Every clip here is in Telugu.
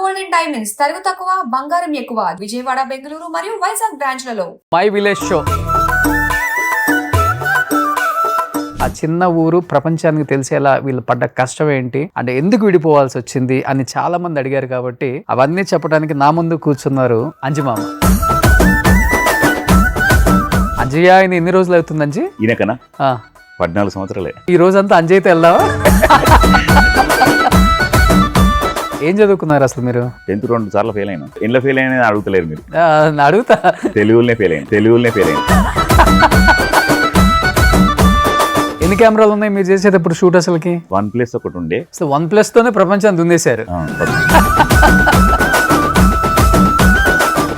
గోల్డెన్ డైమండ్స్ తరుగు తక్కువ బంగారం ఎక్కువ విజయవాడ బెంగళూరు మరియు వైజాగ్ బ్రాంచ్లలో మై విలేజ్ షో. ఆ చిన్న ఊరు ప్రపంచానికి తెలిసేలా వీళ్ళు పడ్డ కష్టం ఏంటి, అంటే ఎందుకు విడిపోవాల్సి వచ్చింది అని చాలా మంది అడిగారు. కాబట్టి అవన్నీ చెప్పడానికి నా ముందు కూర్చున్నారు అంజిమామ. అంజయ్య ఆయన ఎన్ని రోజులు అవుతుంది అంజీ? ఈయనకనా 14 సంవత్సరాలే. ఈ రోజంతా అంజయ్యతో వెళ్దావా? ఏం చదువుకున్నారు అసలు మీరు? 10th 2 సార్లు ఫెయిల్ అయినా. ఎన్లో ఫెయిల్ అయినా అడుగుతలేరు మీరు. అడుగుతా. తెలుగులోనే ఫెయిల్ అయినా. ఎన్ని కెమెరాలు ఉన్నాయి మీరు చేసేటప్పుడు షూట్? అసలుకి OnePlus ఒకటి ఉండే. అసలు OnePlus తోనే ప్రపంచాన్ని దున్నేశారు.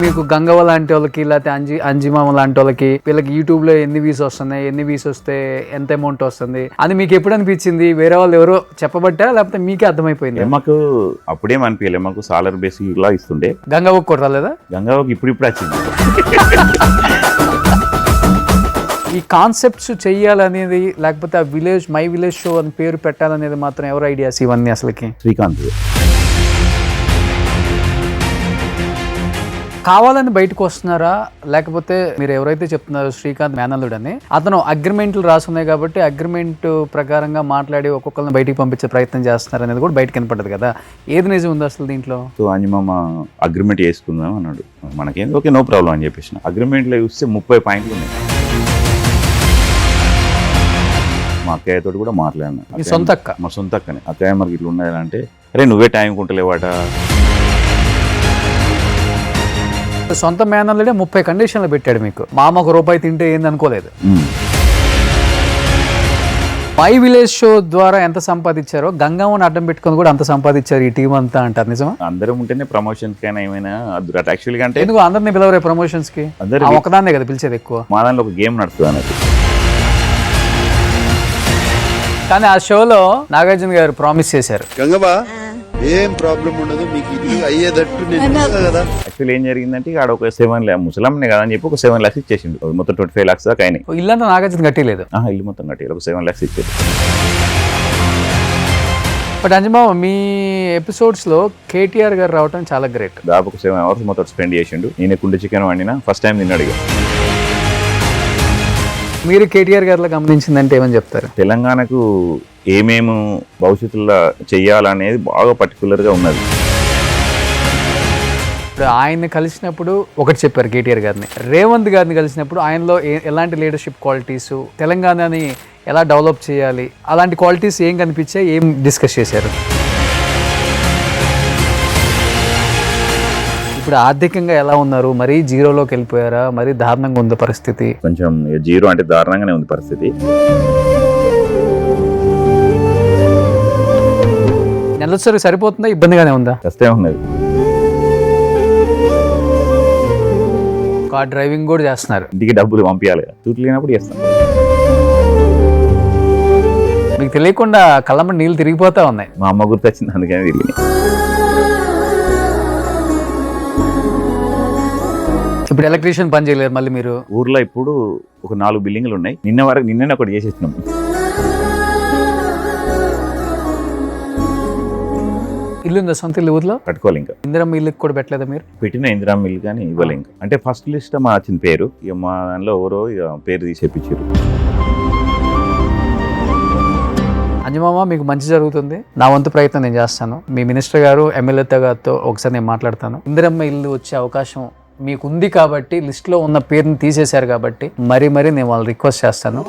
మీకు గంగవ్వ లాంటి వాళ్ళకి లేకపోతే అంజిమామ లాంటి వాళ్ళకి వీళ్ళకి యూట్యూబ్ లో ఎన్ని వ్యూస్ వస్తున్నాయి, ఎన్ని వ్యూస్ వస్తే ఎంత అమౌంట్ వస్తుంది అని మీకు ఎప్పుడు అనిపించింది? వేరే వాళ్ళు ఎవరో చెప్పబట్టా లేకపోతే మీకే అర్థమైపోయింది? మాకు అప్పుడేం అనిపించలేదు. మాకు సాలర్ బేసిక్ లా ఇస్తుండే. గంగవ్వకు కూడా రాలేదా? గంగవ్వకి ఇప్పుడు వచ్చింది. ఈ కాన్సెప్ట్స్ చెయ్యాలనేది లేకపోతే ఆ విలేజ్ మై విలేజ్ షో అని పేరు పెట్టాలనేది మాత్రం ఎవరు ఐడియాస్ ఇవన్నీ? అసలుకి శ్రీకాంత్ కావాలని బయటకు వస్తున్నారా, లేకపోతే మీరు ఎవరైతే చెప్తున్నారో శ్రీకాంత్ మేనల్లుడు అని, అతను అగ్రిమెంట్లు రాసున్నాయి కాబట్టి అగ్రిమెంట్ ప్రకారంగా మాట్లాడి ఒక్కొక్కరిని బయటికి పంపించే ప్రయత్నం చేస్తున్నారు అనేది కూడా బయటకు కనపడదు కదా? ఏది నిజం ఉంది అసలు దీంట్లో? సో అంజమామ అగ్రిమెంట్ చేసుకుందాం అన్నాడు. మనకేం ఓకే నో ప్రాబ్లం అని చెప్పేసిన. అగ్రిమెంట్లో చూస్తే 30 పాయింట్లు ఉన్నాయి. మా అక్కయ్యతో కూడా మాట్లాడినా. మా సొంత అక్కనే. అక్కయ్య మనకి ఇట్లా ఉన్నదంటే, అరే నువ్వే టైం కుంటలేవాట. సొంత మేనల్లుడే 30 కండిషన్లు పెట్టాడు మీకు. మామ ₹1 తింటే ఏంది అనుకోలేదు. మై విలేజ్ షో ద్వారా ఎంత సంపాదించారో గంగమ్మని అడ్డం పెట్టుకొని కూడా అంత సంపాదించారు ఈ టీం అంతా అంటారు. నిజమా? అందరం ఉంటేనే ప్రమోషన్స్ కైనా ఏమైనా యాక్చువల్గా అంటే ఎందుకు అందరినీ పిలవరే ప్రమోషన్స్ కి? ఒకదాన్నే కదా పిలిచేది ఎక్కువ. మా దాంట్లో ఒక గేమ్ నడుస్తుంది అన్నది. కానీ ఆ షోలో నాగార్జున గారు ప్రామిస్ చేశారు, గంగవ్వ ఏం ప్రాబ్లం ఉండదు మీకు, ఇది అయ్యేటట్టు నేను కదా. యాక్చువల్లీ ఏం జరిగిందంటే ఆడ ఒక 7 lakhs ముసలాంనే కదా అని చెప్పి ఒక 7 lakhs ఇచ్చేసిండు. మొత్తం 25 lakhs దాకా అయినాయి. ఇల్లంతా నాగార్జున కట్టలేదు. ఇల్లు మొత్తం కట్టి ఒక 7 lakhs ఇచ్చేది. బట్ అంజమామ మీ ఎపిసోడ్స్ లో కేటీఆర్ గారు రావటం చాలా గ్రేట్. దాదాపు ఒక 7 hours మొత్తం స్పెండ్ చేసిండు. నేను కుండ చికెన్ వండినా ఫస్ట్ టైం తిన్నాడు. ఇక మీరు కేటీఆర్ గారిలో గమనించిందంటే ఏమని చెప్తారు? తెలంగాణకు ఏమేమి భవిష్యత్తులో చెయ్యాలనేది బాగా పర్టికులర్గా ఉన్నది. ఇప్పుడు ఆయన్ని కలిసినప్పుడు ఒకటి చెప్పారు కేటీఆర్ గారిని, రేవంత్ గారిని కలిసినప్పుడు ఆయనలో ఎలాంటి లీడర్షిప్ క్వాలిటీస్, తెలంగాణని ఎలా డెవలప్ చేయాలి, అలాంటి క్వాలిటీస్ ఏం కనిపించాయి, ఏం డిస్కస్ చేశారు? ఇప్పుడు ఆర్థికంగా ఎలా ఉన్నారు? మరీ జీరోలోకి వెళ్ళిపోయారా? మరీ దారుణంగా ఉంది పరిస్థితి? కొంచెం జీరో అంటే దారుణంగానే ఉంది పరిస్థితి. నెలసరి సరిపోతుందా, ఇబ్బందిగానే ఉందా? కష్టమే ఉన్నది. కార్ డ్రైవింగ్ కూడా చేస్తున్నారు. ఇంటికి డబ్బులు పంపించాలి కదా, చూసి లేనప్పుడు చేస్తాను. మీకు తెలియకుండా కళ్ళమ్మ నీళ్ళు తిరిగిపోతా ఉన్నాయి. మా అమ్మ గుర్తొచ్చింది, అందుకనే తిరిగి. ఇప్పుడు ఎలక్ట్రీషియన్ పని చేయలేరు మళ్ళీ మీరు? ఊర్లో ఇప్పుడు ఒక 4 బిల్డింగ్లు ఉన్నాయి. నిన్ననే ఒకటి చేసేసినాం. ఇల్లు ఉందా సొంత ఇల్లు ఊర్లో? కట్టుకోవాలి. ఇంకా ఇందిరమ్మ ఇల్లుకి కూడా పెట్టలేదా మీరు? పెట్టిన ఇందిరమ్మ ఇల్లు కానీ ఇవ్వలే. ఇంకా అంటే ఫస్ట్ లిస్ట్ మా వచ్చిన పేరు, ఇక మా దానిలో ఎవరో ఇక పేరు తీసేపించారు. అంజమామ మీకు మంచి జరుగుతుంది. నా వంతు ప్రయత్నం నేను చేస్తాను. మీ మినిస్టర్ గారు ఎమ్మెల్యేతో గారితో ఒకసారి నేను మాట్లాడతాను. ఇందిరమ్మ ఇల్లు వచ్చే అవకాశం మీకు ఉంది కాబట్టి, లిస్ట్లో ఉన్న పేరుని తీసేశారు కాబట్టి మరీ నేను వాళ్ళు రిక్వెస్ట్ చేస్తాను.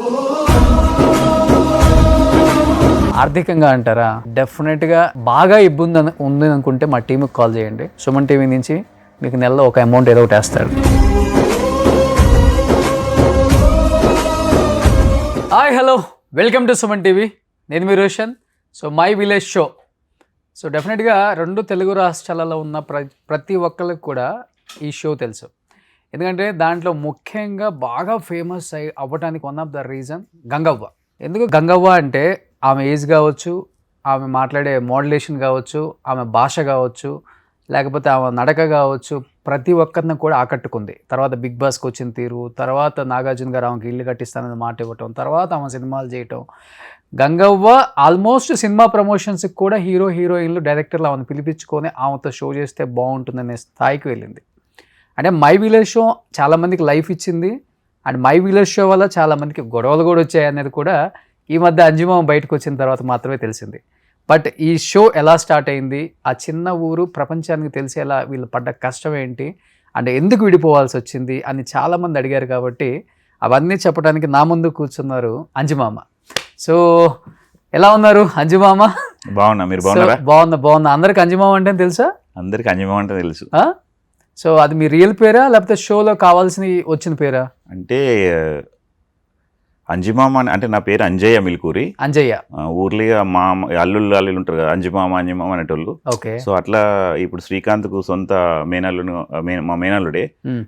ఆర్థికంగా అంటారా? డెఫినెట్గా బాగా ఇబ్బంది ఉంది అనుకుంటే మా టీంకి కాల్ చేయండి. సుమన్ టీవీ నుంచి మీకు నెలలో ఒక అమౌంట్ ఏదో ఒకటి వేస్తారు. Hi hello, welcome to Suman TV. నేను మీ Roshan. So my village show. So డెఫినెట్గా 2 తెలుగు రాష్ట్రాలలో ఉన్న ప్రతి ఒక్కరికి కూడా ఈ షో తెలుసు. ఎందుకంటే దాంట్లో ముఖ్యంగా బాగా ఫేమస్ అవ్వడానికి one of the reason Gangavva. ఎందుకు గంగవ్వ అంటే ఆమె ఏజ్ కావచ్చు, ఆమె మాట్లాడే మోడ్యులేషన్ కావచ్చు, ఆమె భాష కావచ్చు, లేకపోతే ఆమె నడక కావచ్చు, ప్రతి ఒక్కరిని కూడా ఆకట్టుకుంది. తర్వాత బిగ్ బాస్కి వచ్చిన తీరు, తర్వాత నాగార్జున గారు ఆమెకి ఇల్లు కట్టిస్తానని మాట ఇవ్వటం, తర్వాత ఆమె సినిమాలు చేయటం. గంగవ్వ ఆల్మోస్ట్ సినిమా ప్రమోషన్స్కి కూడా హీరోయిన్లు డైరెక్టర్లు ఆమెను పిలిపించుకొని ఆమెతో షో చేస్తే బాగుంటుందనే స్థాయికి వెళ్ళింది. అంటే మై విలేజ్ షో చాలామందికి లైఫ్ ఇచ్చింది. అండ్ మై విలేజ్ షో వల్ల చాలామందికి గొడవలు కూడా వచ్చాయి అనేది కూడా ఈ మధ్య అంజుమామ బయటకు వచ్చిన తర్వాత మాత్రమే తెలిసింది. బట్ ఈ షో ఎలా స్టార్ట్ అయింది, ఆ చిన్న ఊరు ప్రపంచానికి తెలిసేలా వీళ్ళు పడ్డ కష్టం ఏంటి, అంటే ఎందుకు విడిపోవాల్సి వచ్చింది అని చాలామంది అడిగారు. కాబట్టి అవన్నీ చెప్పడానికి నా ముందు కూర్చున్నారు అంజుమామ. సో ఎలా ఉన్నారు అంజుమామ? బాగున్నా, మీరు బాగున్నారా? బాగున్నా. అందరికి అంజుమామ అంటే తెలుసా? అందరికి అంజమామ అంటే తెలుసు. సో అది మీ రియల్ పేరా లేకపోతే షోలో కావాల్సిన వచ్చిన పేరా? అంటే అంజిమామ అంటే నా పేరు అంజయ్య మిల్కూరి. అంజయ్య ఊర్లో మా అల్లుళ్ళు ఉంటారు కదా, అంజిమామ అనేటోళ్ళు. ఓకే. సో అట్లా ఇప్పుడు శ్రీకాంత్కు సొంత మేనల్లును మా మేనల్లుడే.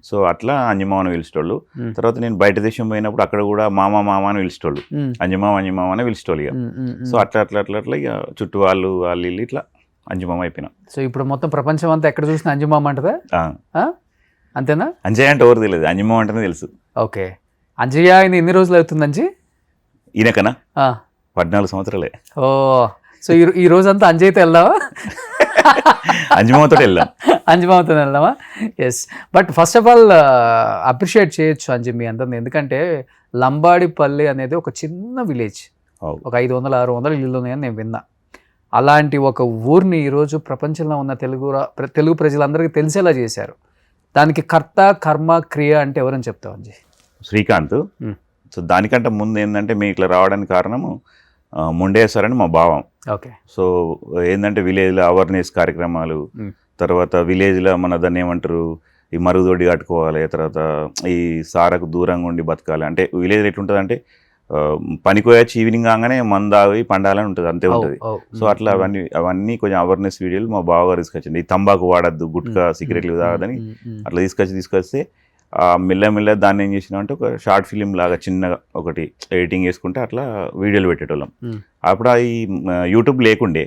సో అట్లా అంజమామని పిలిచేటోళ్ళు. తర్వాత నేను బయట దేశం పోయినప్పుడు అక్కడ కూడా మామ అని పిలిచేటోళ్ళు, అంజమామ అని పిలిచేటోళ్ళు. ఇక సో అట్లా ఇక చుట్టూ వాళ్ళు ఇల్లు ఇట్లా అంజమామ అయిపోయినా. సో ఇప్పుడు మొత్తం ప్రపంచం అంతా ఎక్కడ చూసినా అంజమామ అంటదా? అంతేనా? అంజయ్య అంటే ఎవరు తెలియదు, అంజమామ అంటేనే తెలుసు. ఓకే. అంజయ్య ఆయన ఎన్ని రోజులు అవుతుంది అంజీ? ఈయనకనా 14 సంవత్సరాలే. ఓ, సో ఈ రోజంతా అంజయ్యతో వెళ్దామా? అంజమామతో వెళ్దాం. అంజమామతో వెళ్దామా? Yes. But first of all appreciate చేయొచ్చు అంజీ మీ అందరిని. ఎందుకంటే లంబాడిపల్లి అనేది ఒక చిన్న విలేజ్, ఒక 500-600 ఇల్లు ఉన్నాయని నేను విన్నా. అలాంటి ఒక ఊరిని ఈరోజు ప్రపంచంలో ఉన్న తెలుగు ప్రజలందరికీ తెలిసేలా చేశారు. దానికి కర్త కర్మ క్రియ అంటే ఎవరని చెప్తావు అంజీ? శ్రీకాంత్. సో దానికంటే ముందు ఏంటంటే మేము ఇట్లా రావడానికి కారణము ముండేశ్వర్ అని మా భావం. ఓకే. సో ఏంటంటే విలేజ్లో అవేర్నెస్ కార్యక్రమాలు, తర్వాత విలేజ్లో మన దాన్ని ఏమంటారు, ఈ మరుగుదొడ్డి కట్టుకోవాలి, తర్వాత ఈ సారకు దూరంగా ఉండి బతకాలి. అంటే విలేజ్ ఎట్లుంటుంది అంటే పనికోయొచ్చి ఈవినింగ్ కాగానే మందావి పండాలని ఉంటుంది, అంతే ఉంటుంది. సో అట్లా అవన్నీ కొంచెం అవేర్నెస్ వీడియోలు మా బావగారు తీసుకొచ్చింది. ఈ తంబాకు వాడద్దు, గుట్కా, సిగరెట్లు తాగదని అట్లా తీసుకొస్తే మెల్లమెల్ల దాన్ని ఏం చేసినాం అంటే ఒక షార్ట్ ఫిలిం లాగా చిన్నగా ఒకటి ఎడిటింగ్ చేసుకుంటే అట్లా వీడియోలు పెట్టేటోళ్ళం. అప్పుడు ఈ యూట్యూబ్ లేకుండే,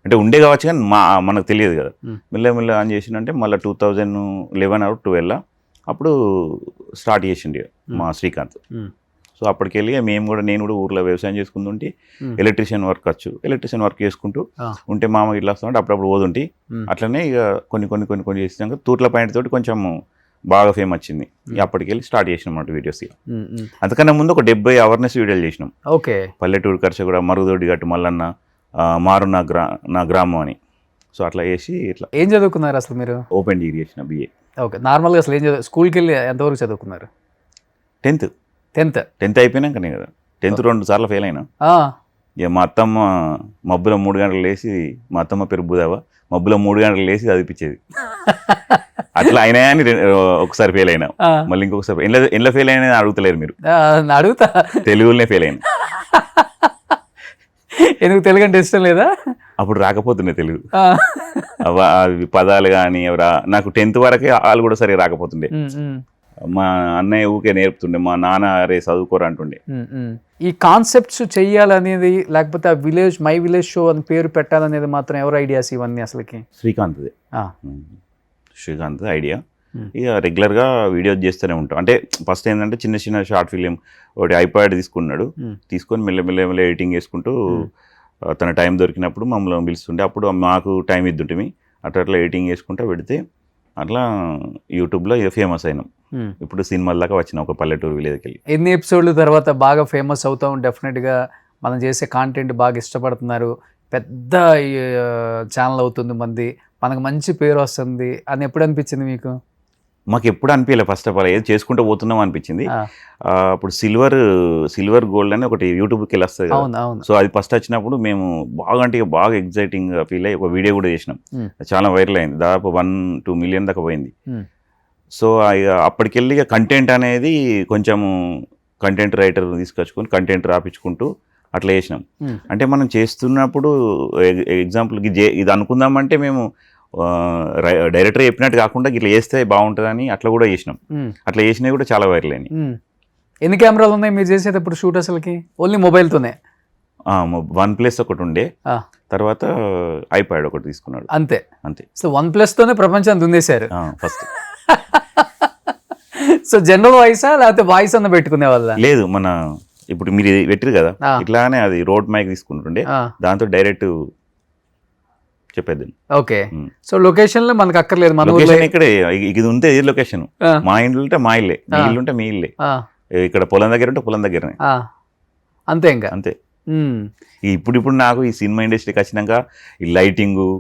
అంటే ఉండే కావచ్చు కానీ మనకు తెలియదు కదా. మెల్లమెల్ల ఆన్ చేసిందంటే మళ్ళీ 2011 or 12 అప్పుడు స్టార్ట్ చేసిండే మా శ్రీకాంత్. సో అప్పటికెళ్ళి నేను కూడా ఊర్లో వ్యవసాయం చేసుకుంటుంటే ఎలక్ట్రీషియన్ వర్క్ చేసుకుంటూ ఉంటే మామ ఇట్లా వస్తుంటే అప్పుడప్పుడు పోతుంటే అట్లనే ఇక కొన్ని చేసినాక తూట్ల పాయింట్ తోటి కొంచెం బాగా ఫేమ్ వచ్చింది. అప్పటికెళ్ళి స్టార్ట్ చేసినాం అన్నమాట వీడియోస్. అంతకన్నా ముందు ఒక 70 అవేర్నెస్ వీడియోలు చేసినాం. ఓకే. పల్లెటూరు ఖర్చు కూడా, మరుగుదొడ్డి గట్టు మల్లన్న, మారు నా గ్రామం అని. సో అట్లా చేసి ఇట్లా. ఏం చదువుకున్నారు అసలు మీరు? ఓపెన్ డిగ్రీ చేసిన, BA. ఓకే. నార్మల్గా అసలు ఏం స్కూల్కి వెళ్ళి ఎంతవరకు చదువుకున్నారు? 10th అయిపోయినాకనే కదా. 10th 2 సార్లు ఫెయిల్ అయినా. ఇక మా అత్తమ్మ మబ్బులో 3 గంటలు లేచి, మా అత్తమ్మ పేరు బుధావ, మబ్బులో 3 గంటలు లేచి చదివిపించేది. అట్లా అయినా అని ఒకసారి ఫెయిల్ అయినా, మళ్ళీ ఇంకొకసారి ఎందులో ఫెయిల్ అయినా అడుగుతలేరు మీరు. అడుగుతా. తెలుగులోనే ఫెయిల్ అయినా. ఎందుకు? తెలుగు అంటే ఇష్టం లేదా? అప్పుడు రాకపోతుండే తెలుగు పదాలు కానీ. నాకు 10th వరకే వాళ్ళు కూడా సరిగా రాకపోతుండే. మా అన్నయ్య ఊకే నేర్పుతుండే, మా నాన్న అరే చదువుకోరు అంటుండే. ఈ కాన్సెప్ట్స్ చెయ్యాలనేది, లేకపోతే మై విలేజ్ షో అని పేరు పెట్టాలనేది మాత్రం ఎవరు ఐడియాస్ ఇవన్నీ అసలుకి? శ్రీకాంత్ ఐడియా. ఇక రెగ్యులర్గా వీడియోస్ చేస్తూనే ఉంటాం. అంటే ఫస్ట్ ఏంటంటే చిన్న షార్ట్ ఫిలిం ఒకటి ఐప్యాడ్ తీసుకొని మెల్ల ఎడిటింగ్ చేసుకుంటూ తన టైం దొరికినప్పుడు మమ్మల్ని పిలుస్తుండే. అప్పుడు మాకు టైం ఇద్దుంటే అట్లా ఎడిటింగ్ చేసుకుంటూ పెడితే అట్లా యూట్యూబ్లో ఇక ఫేమస్ అయినాం. ఇప్పుడు సినిమాల దాకా వచ్చిన ఒక పల్లెటూరు విలేజ్కి వెళ్ళి. ఎన్ని ఎపిసోడ్ల తర్వాత బాగా ఫేమస్ అవుతాం? డెఫినెట్గా మనం చేసే కాంటెంట్ బాగా ఇష్టపడుతున్నారు, పెద్ద ఛానల్ అవుతుంది మంది, మనకు మంచి పేరు వస్తుంది అని ఎప్పుడు అనిపించింది మీకు? మాకు ఎప్పుడు అనిపించలే. ఫస్ట్ ఆఫ్ ఆల్ ఏది చేసుకుంటూ పోతున్నాం అనిపించింది. అప్పుడు సిల్వర్ గోల్డ్ అని ఒకటి యూట్యూబ్కి వెళ్ళి వస్తుంది కదా. సో అది ఫస్ట్ వచ్చినప్పుడు మేము బాగా ఎగ్జైటింగ్ ఫీల్ అయ్యి ఒక వీడియో కూడా చేసినాం. చాలా వైరల్ అయింది, దాదాపు 1-2 million దాకా పోయింది. సో అప్పటికెళ్ళి కంటెంట్ అనేది కొంచెము కంటెంట్ రైటర్ తీసుకొచ్చుకొని కంటెంట్ రాపించుకుంటూ అట్లా చేసినాం. అంటే మనం చేస్తున్నప్పుడు ఎగ్జాంపుల్కి ఇది అనుకుందామంటే మేము డైరెక్టర్ చెప్పినట్టు కాకుండా ఇట్లా చేస్తే బాగుంటుందని అట్లా కూడా చేసినాం. అట్లా చేసినవి కూడా చాలా వైరల్ అయినాయి. ఎన్ని కెమెరాలు ఉన్నాయి మీరు చేసేటప్పుడు షూట్? అసలుకి ఓన్లీ మొబైల్తోనే? OnePlus ఒకటి ఉండే, ఆ. తర్వాత iPad ఒకటి తీసుకున్నాడు అంతే. అంతే. సో OnePlus తోనే ప్రపంచాన్ని దున్నేశారు. ఫస్ట్ సో జనరల్ వాయిసా లేకపోతే వాయిస్ అన్న పెట్టుకునే వాళ్ళ? లేదు, మన ఇప్పుడు మీరు పెట్టిరు కదా ఆ. ఇట్లానే అది రోడ్ మైక్ తీసుకుంటుండే, దాంతో డైరెక్ట్ చెప్పేది. ఓకే. సో లొకేషన్ లో మనకు అక్కర్లేదు, మన ఊర్లో. లొకేషన్ ఇక్కడే, ఇది ఉంటే ఇది లొకేషన్. మా ఇంట్లో ఉంటే మా ఇల్లే, మీ ఇల్లు ఉంటే మీ ఇల్లే, ఇక్కడ పొలం దగ్గర ఉంటే పొలం దగ్గరనే, అంతే ఇంకా. అంతే. ఇప్పుడు నాకు ఈ సినిమా ఇండస్ట్రీకి వచ్చినాక ఈ లైటింగు,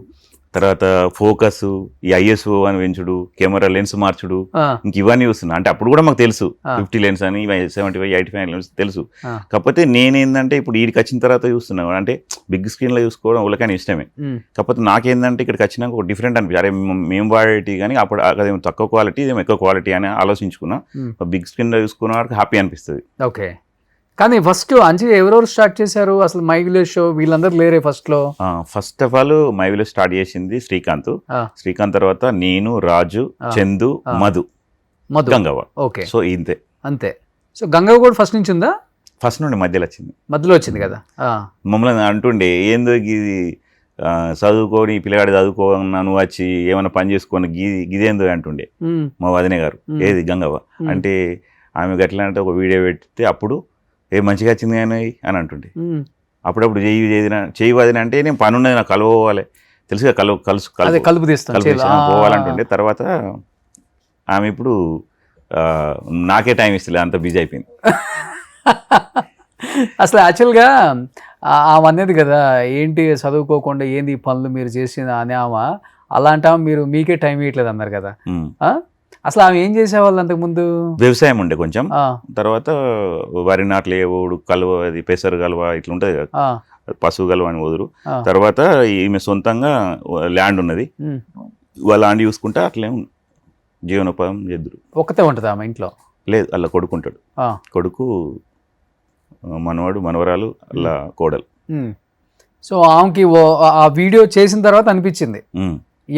తర్వాత ఫోకస్, ఈ ISO అని పెంచుడు, కెమెరా లెన్స్ మార్చుడు, ఇంక ఇవన్నీ చూస్తున్నా. అంటే అప్పుడు కూడా మాకు తెలుసు 50 లెన్స్ అని, 75, 85 లెన్స్ తెలుసు. కాకపోతే నేనేందంటే ఇప్పుడు వీడికి వచ్చిన తర్వాత చూస్తున్నాను, అంటే బిగ్ స్క్రీన్ లో చూసుకోవడం వాళ్ళకని ఇష్టమే. కాకపోతే నాకేందంటే ఇక్కడికి వచ్చినాక ఒక డిఫరెంట్ అనిపించింది. అరే మేము వాడేటి కానీ అప్పుడు అదేమో తక్కువ క్వాలిటీ, ఇదేమో ఎక్కువ క్వాలిటీ అని ఆలోచించుకున్నా. బిగ్ స్క్రీన్ లో చూసుకున్న వాడికి హ్యాపీ అనిపిస్తుంది. ఓకే. కానీ ఫస్ట్ అంజి ఎవరెవరు స్టార్ట్ చేశారు అసలు మై విలేజ్ షో? వీళ్ళందరూ లేరే ఫస్ట్ లో? First of all my village start చేసింది శ్రీకాంత్. శ్రీకాంత్ తర్వాత నేను, రాజు, చందు, మధు, గంగవ్వ. ఓకే. సో ఇంతే, అంతే. సో గంగవ్వ కూడా ఫస్ట్ నుంచి ఉందా? ఫస్ట్ నుండి మధ్యలో వచ్చింది. మధ్యలో వచ్చింది కదా. మమ్మల్ని అంటుండే ఏందో ఇది చదువుకొని పిల్లగాడు చదువుకోన్నా నువ్వు వచ్చి ఏమైనా పని చేసుకొని గిదేందో అంటుండే మా వదినే గారు. ఏది గంగవ్వ అంటే ఆమె గట్లా అంటే ఒక వీడియో పెడితే అప్పుడు మంచిగా వచ్చింది కానీ అని అంటుండే. అప్పుడప్పుడు చెయ్యి వదిన అంటే నేను పని ఉన్నది, నాకు కలవాలి తెలుసుగా, కలుపు పోవాలంటుండే. తర్వాత ఆమె ఇప్పుడు నాకే టైం ఇస్తలే, అంత బిజీ అయిపోయింది. అసలు యాక్చువల్గా ఆమె అనేది కదా, ఏంటి చదువుకోకుండా ఏంది ఈ పనులు మీరు చేసిన అని ఆమె, అలాంటి మీరు మీకే టైం ఇవ్వట్లేదు అన్నారు కదా. అసలు ఆమె ఏం చేసేవాళ్ళు అంతకుముందు? వ్యవసాయం ఉండే కొంచెం, తర్వాత వరి నాట్లు వేవుడు, కలువ, అది పెసరు కలువ ఇట్లా ఉంటుంది కదా, పశువు కలువ అని వదురు. తర్వాత ఈమె సొంతంగా ల్యాండ్ ఉన్నది, వాళ్ళ ల్యాండ్ చూసుకుంటా అట్లే జీవనోపాధం చేద్దరు. ఒక్కతే ఉంటుంది ఆమె ఇంట్లో? లేదు, అలా కొడుకుంటాడు, కొడుకు, మనవాడు, మనవరాలు, అలా కోడలు. సో ఆమెకి ఆ వీడియో చేసిన తర్వాత అనిపించింది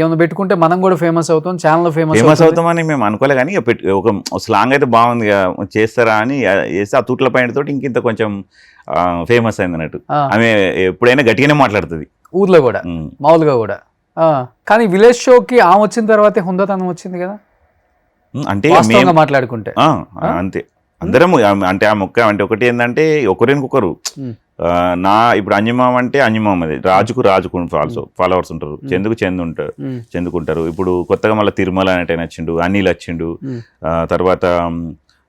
ఏమైనా పెట్టుకుంటే మనం కూడా ఫేమస్ అవుతాం, ఛానల్ ఫేమస్ అవుతామని మేము అనుకోలే. కానీ ఒక స్లాంగ్ అయితే బాగుంది చేస్తారా అని చేస్తే ఆ తూట్ల పైన తోటి ఇంకింత కొంచెం ఫేమస్ అయింది అన్నట్టు. ఆమె ఎప్పుడైనా గట్టిగానే మాట్లాడుతుంది ఊర్లో కూడా, మామూలుగా కూడా. కానీ విలేజ్ షోకి ఆమె వచ్చిన తర్వాతే హుందాతనం వచ్చింది కదా, అంటే మాట్లాడుకుంటే. అంతే, అందరం అంటే ఆ మొక్క అంటే ఒకటి ఏంటంటే ఒకరికొకరు. ఇప్పుడు అంజమామ అంటే అంజమామది, రాజుకు ఫాలోవర్స్ ఉంటారు, చందుకు చెందుకుంటారు. ఇప్పుడు కొత్తగా మళ్ళీ తిరుమల అనేట వచ్చిండు, అనిల్ వచ్చిండు, తర్వాత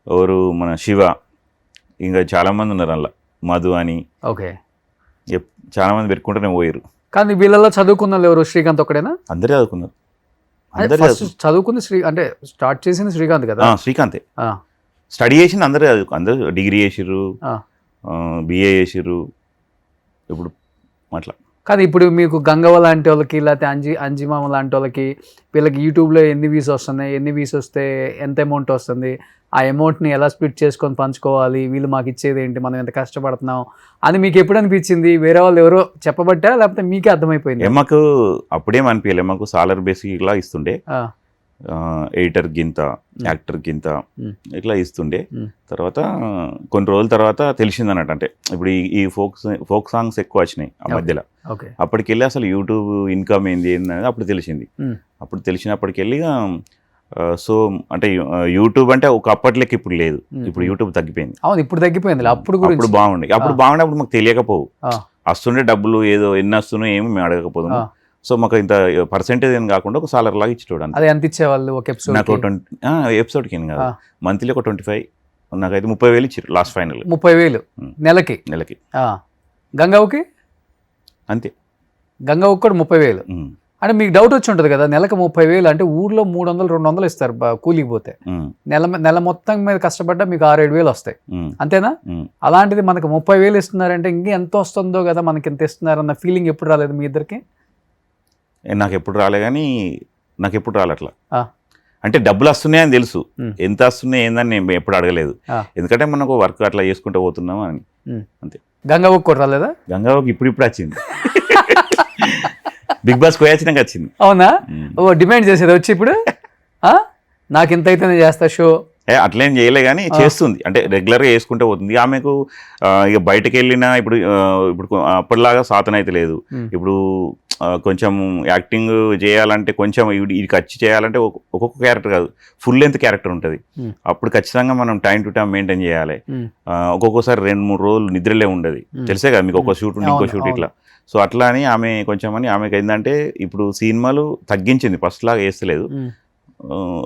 ఎవరు మన శివ, ఇంకా చాలా మంది ఉన్నారు అలా, మధు అని. ఓకే. చాలా మంది పెట్టుకుంటూనే పోయారు. కానీ వీళ్ళలో చదువుకున్న వాళ్ళు ఎవరు? శ్రీకాంత్ ఒక్కడేనా? అందరూ చదువుకున్నారు. చదువుకుంది అంటే స్టార్ట్ చేసింది శ్రీకాంత్ కదా. శ్రీకాంతే స్టడీ చేసింది, అందరూ డిగ్రీ చేసిర్రు, BA చేసిర్రు ఇప్పుడు అట్లా. కానీ ఇప్పుడు మీకు గంగవ్వ లాంటి వాళ్ళకి, లేకపోతే అంజిమామ లాంటి వాళ్ళకి, వీళ్ళకి యూట్యూబ్లో ఎన్ని వ్యూస్ వస్తున్నాయి, ఎన్ని వ్యూస్ వస్తే ఎంత అమౌంట్ వస్తుంది, ఆ అమౌంట్ని ఎలా స్ప్లిట్ చేసుకొని పంచుకోవాలి, వీళ్ళు మాకు ఇచ్చేది ఏంటి, మనం ఎంత కష్టపడుతున్నాం అని మీకు ఎప్పుడు అనిపించింది? వేరే వాళ్ళు ఎవరో చెప్పబట్టా లేకపోతే మీకే అర్థమైపోయింది? మాకు అప్పుడేం అనిపించలే, మాకు సాలర్ బేసిక్ ఇలా ఇస్తుండే, ఎడిటర్ గింత, యాక్టర్ గింత ఇట్లా ఇస్తుండే. తర్వాత కొన్ని రోజుల తర్వాత తెలిసింది అన్నట్టు. అంటే ఇప్పుడు ఈ ఫోక్ సాంగ్స్ ఎక్కువ వచ్చినాయి ఆ మధ్యలో. అప్పటికెళ్ళి అసలు యూట్యూబ్ ఇన్కమ్ ఏంది అనేది అప్పుడు తెలిసింది. అప్పుడు తెలిసినప్పటికెళ్ళి సో అంటే యూట్యూబ్ అంటే ఒక అప్పట్లకి ఇప్పుడు లేదు, ఇప్పుడు యూట్యూబ్ తగ్గిపోయింది. ఇప్పుడు తగ్గిపోయింది. అప్పుడు బాగుండే, అప్పుడు మాకు తెలియకపోవు, వస్తుండే డబ్బులు ఏదో ఎన్ని వస్తున్నాయో ఏమి మేము అడగకపోదు. సో మాకు ఇంత పర్సెంటేజ్ ఏం కాకుండా ఒక సాలర్ లాగా ఇచ్చి చూడండి. అది ఎంత ఇచ్చేవాళ్ళు ఒక ఎపిసోడ్? నాకు ఎపిసోడ్కి ఏం కాదు, మంత్లీ ఒక 25, నాకైతే 30,000 ఇచ్చారు లాస్ట్ ఫైనల్. 30,000 నెలకి. గంగవ్వకి అంతే, గంగవ్వకి కూడా 30,000. అంటే మీకు డౌట్ వచ్చి ఉంటుంది కదా, నెలకు 30,000 అంటే ఊర్లో 300-200 ఇస్తారు కూలికి పోతే, నెల మొత్తం మీద కష్టపడ్డా మీకు 6-7 వస్తాయి, అంతేనా? అలాంటిది మనకు 30,000 ఇస్తున్నారంటే ఇంక ఎంత వస్తుందో కదా, మనకి ఎంత ఇస్తున్నారన్న ఫీలింగ్ ఎప్పుడు రాలేదు మీ ఇద్దరికి? నాకు ఎప్పుడు రాలే, కానీ నాకు ఎప్పుడు రాలే అట్లా. అంటే డబ్బులు వస్తున్నాయని తెలుసు, ఎంత వస్తున్నాయి ఏందని నేను ఎప్పుడు అడగలేదు, ఎందుకంటే మనకు వర్క్ అట్లా చేసుకుంటూ పోతున్నాం అని, అంతే. గంగవ్వకి కూడా రాలేదా? గంగవ్వకి ఇప్పుడు వచ్చింది, బిగ్ బాస్ పోయాచినాక వచ్చింది. అవునా? డిమాండ్ చేసేది వచ్చి ఇప్పుడు నాకు ఇంత అయితే చేస్తా షో అట్లేం చేయలే కానీ చేస్తుంది, అంటే రెగ్యులర్గా వేసుకుంటే పోతుంది. ఆమెకు ఇక బయటకు వెళ్ళినా ఇప్పుడు అప్పటిలాగా సాధన అయితే లేదు. ఇప్పుడు కొంచెం యాక్టింగ్ చేయాలంటే కొంచెం ఇది ఖర్చు చేయాలంటే ఒక్కొక్క క్యారెక్టర్ కాదు, ఫుల్ లెంత్ క్యారెక్టర్ ఉంటుంది. అప్పుడు ఖచ్చితంగా మనం టైం టు టైం మెయింటైన్ చేయాలి. ఒక్కొక్కసారి 2-3 రోజులు నిద్రలే ఉండదు, తెలిసే కదా మీకు, ఒక షూట్ ఉండి ఇంకో షూట్ ఇట్లా. సో అట్లా అని ఆమె కొంచెం అని ఆమెకి ఏంటంటే ఇప్పుడు సినిమాలు తగ్గించింది, ఫస్ట్ లాగా వేస్తలేదు.